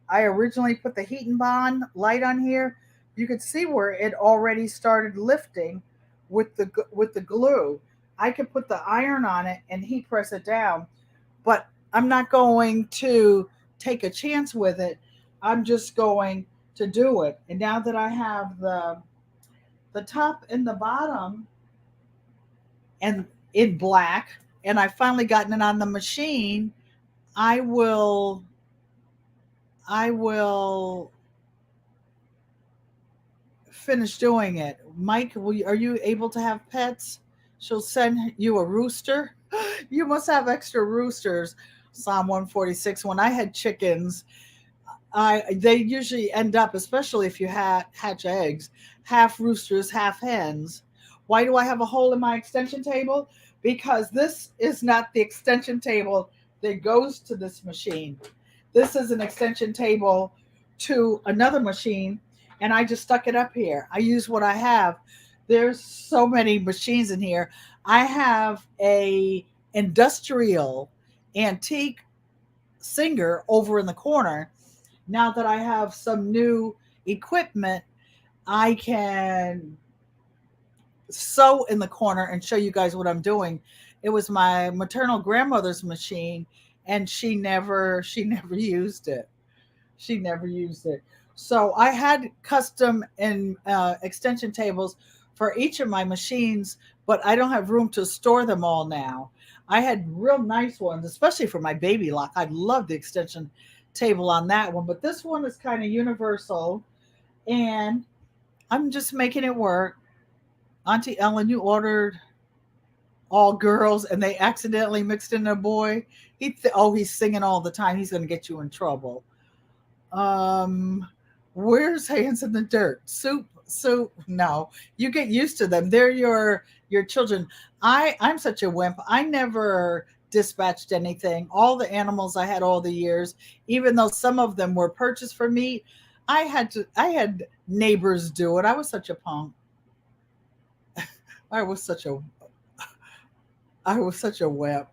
I originally put the heat and bond light on here. You can see where it already started lifting with the glue. I could put the iron on it and heat press it down, but I'm not going to take a chance with it. I'm just going to do it. And now that I have the top and the bottom and in black, and I've finally gotten it on the machine, I will finish doing it. Mike, are you able to have pets? She'll send you a rooster. You must have extra roosters. Psalm 146. When I had chickens, they usually end up, especially if you hatch eggs, half roosters, half hens. Why do I have a hole in my extension table? Because this is not the extension table that goes to this machine. This is an extension table to another machine, and I just stuck it up here. I use what I have. There's so many machines in here. I have a industrial antique Singer over in the corner. Now that I have some new equipment, I can sew in the corner and show you guys what I'm doing. It was my maternal grandmother's machine, and she never used it. She never used it. So I had custom and extension tables for each of my machines, but I don't have room to store them all now. I had real nice ones, especially for my baby lock. I love the extension table on that one, but this one is kind of universal, and I'm just making it work. Auntie Ellen, you ordered all girls and they accidentally mixed in a boy. Oh, he's singing all the time. He's going to get you in trouble. Um, where's hands in the dirt? Soup, soup. No, you get used to them. They're your children. I'm such a wimp. I never dispatched anything. All the animals I had all the years, even though some of them were purchased for meat, I had neighbors do it. I was such a punk. I was such a I was such a wimp.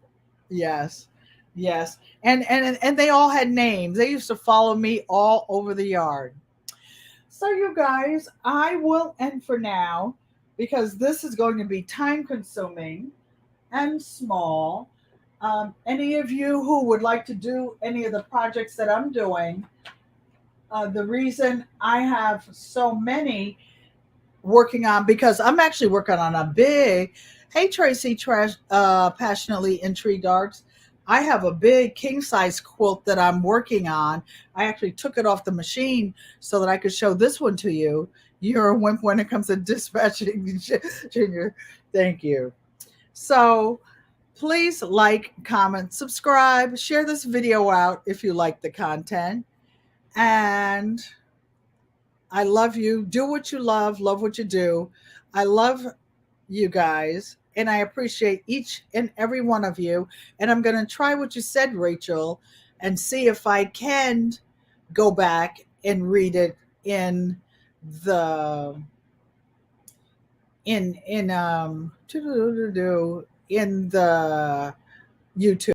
Yes. Yes. And they all had names. They used to follow me all over the yard. So you guys, I will end for now because this is going to be time consuming and small. Any of you who would like to do any of the projects that I'm doing, the reason I have so many working on, because I'm actually working on a big, hey Tracy, passionately intrigued arts. I have a big king size quilt that I'm working on. I actually took it off the machine so that I could show this one to you. You're a wimp when it comes to dispatching, Junior. Thank you. So please like, comment, subscribe, share this video out if you like the content. And I love you. Do what you love what you do. I love you guys, and I appreciate each and every one of you. And I'm going to try what you said, Rachel, and see if I can go back and read it in the in the YouTube.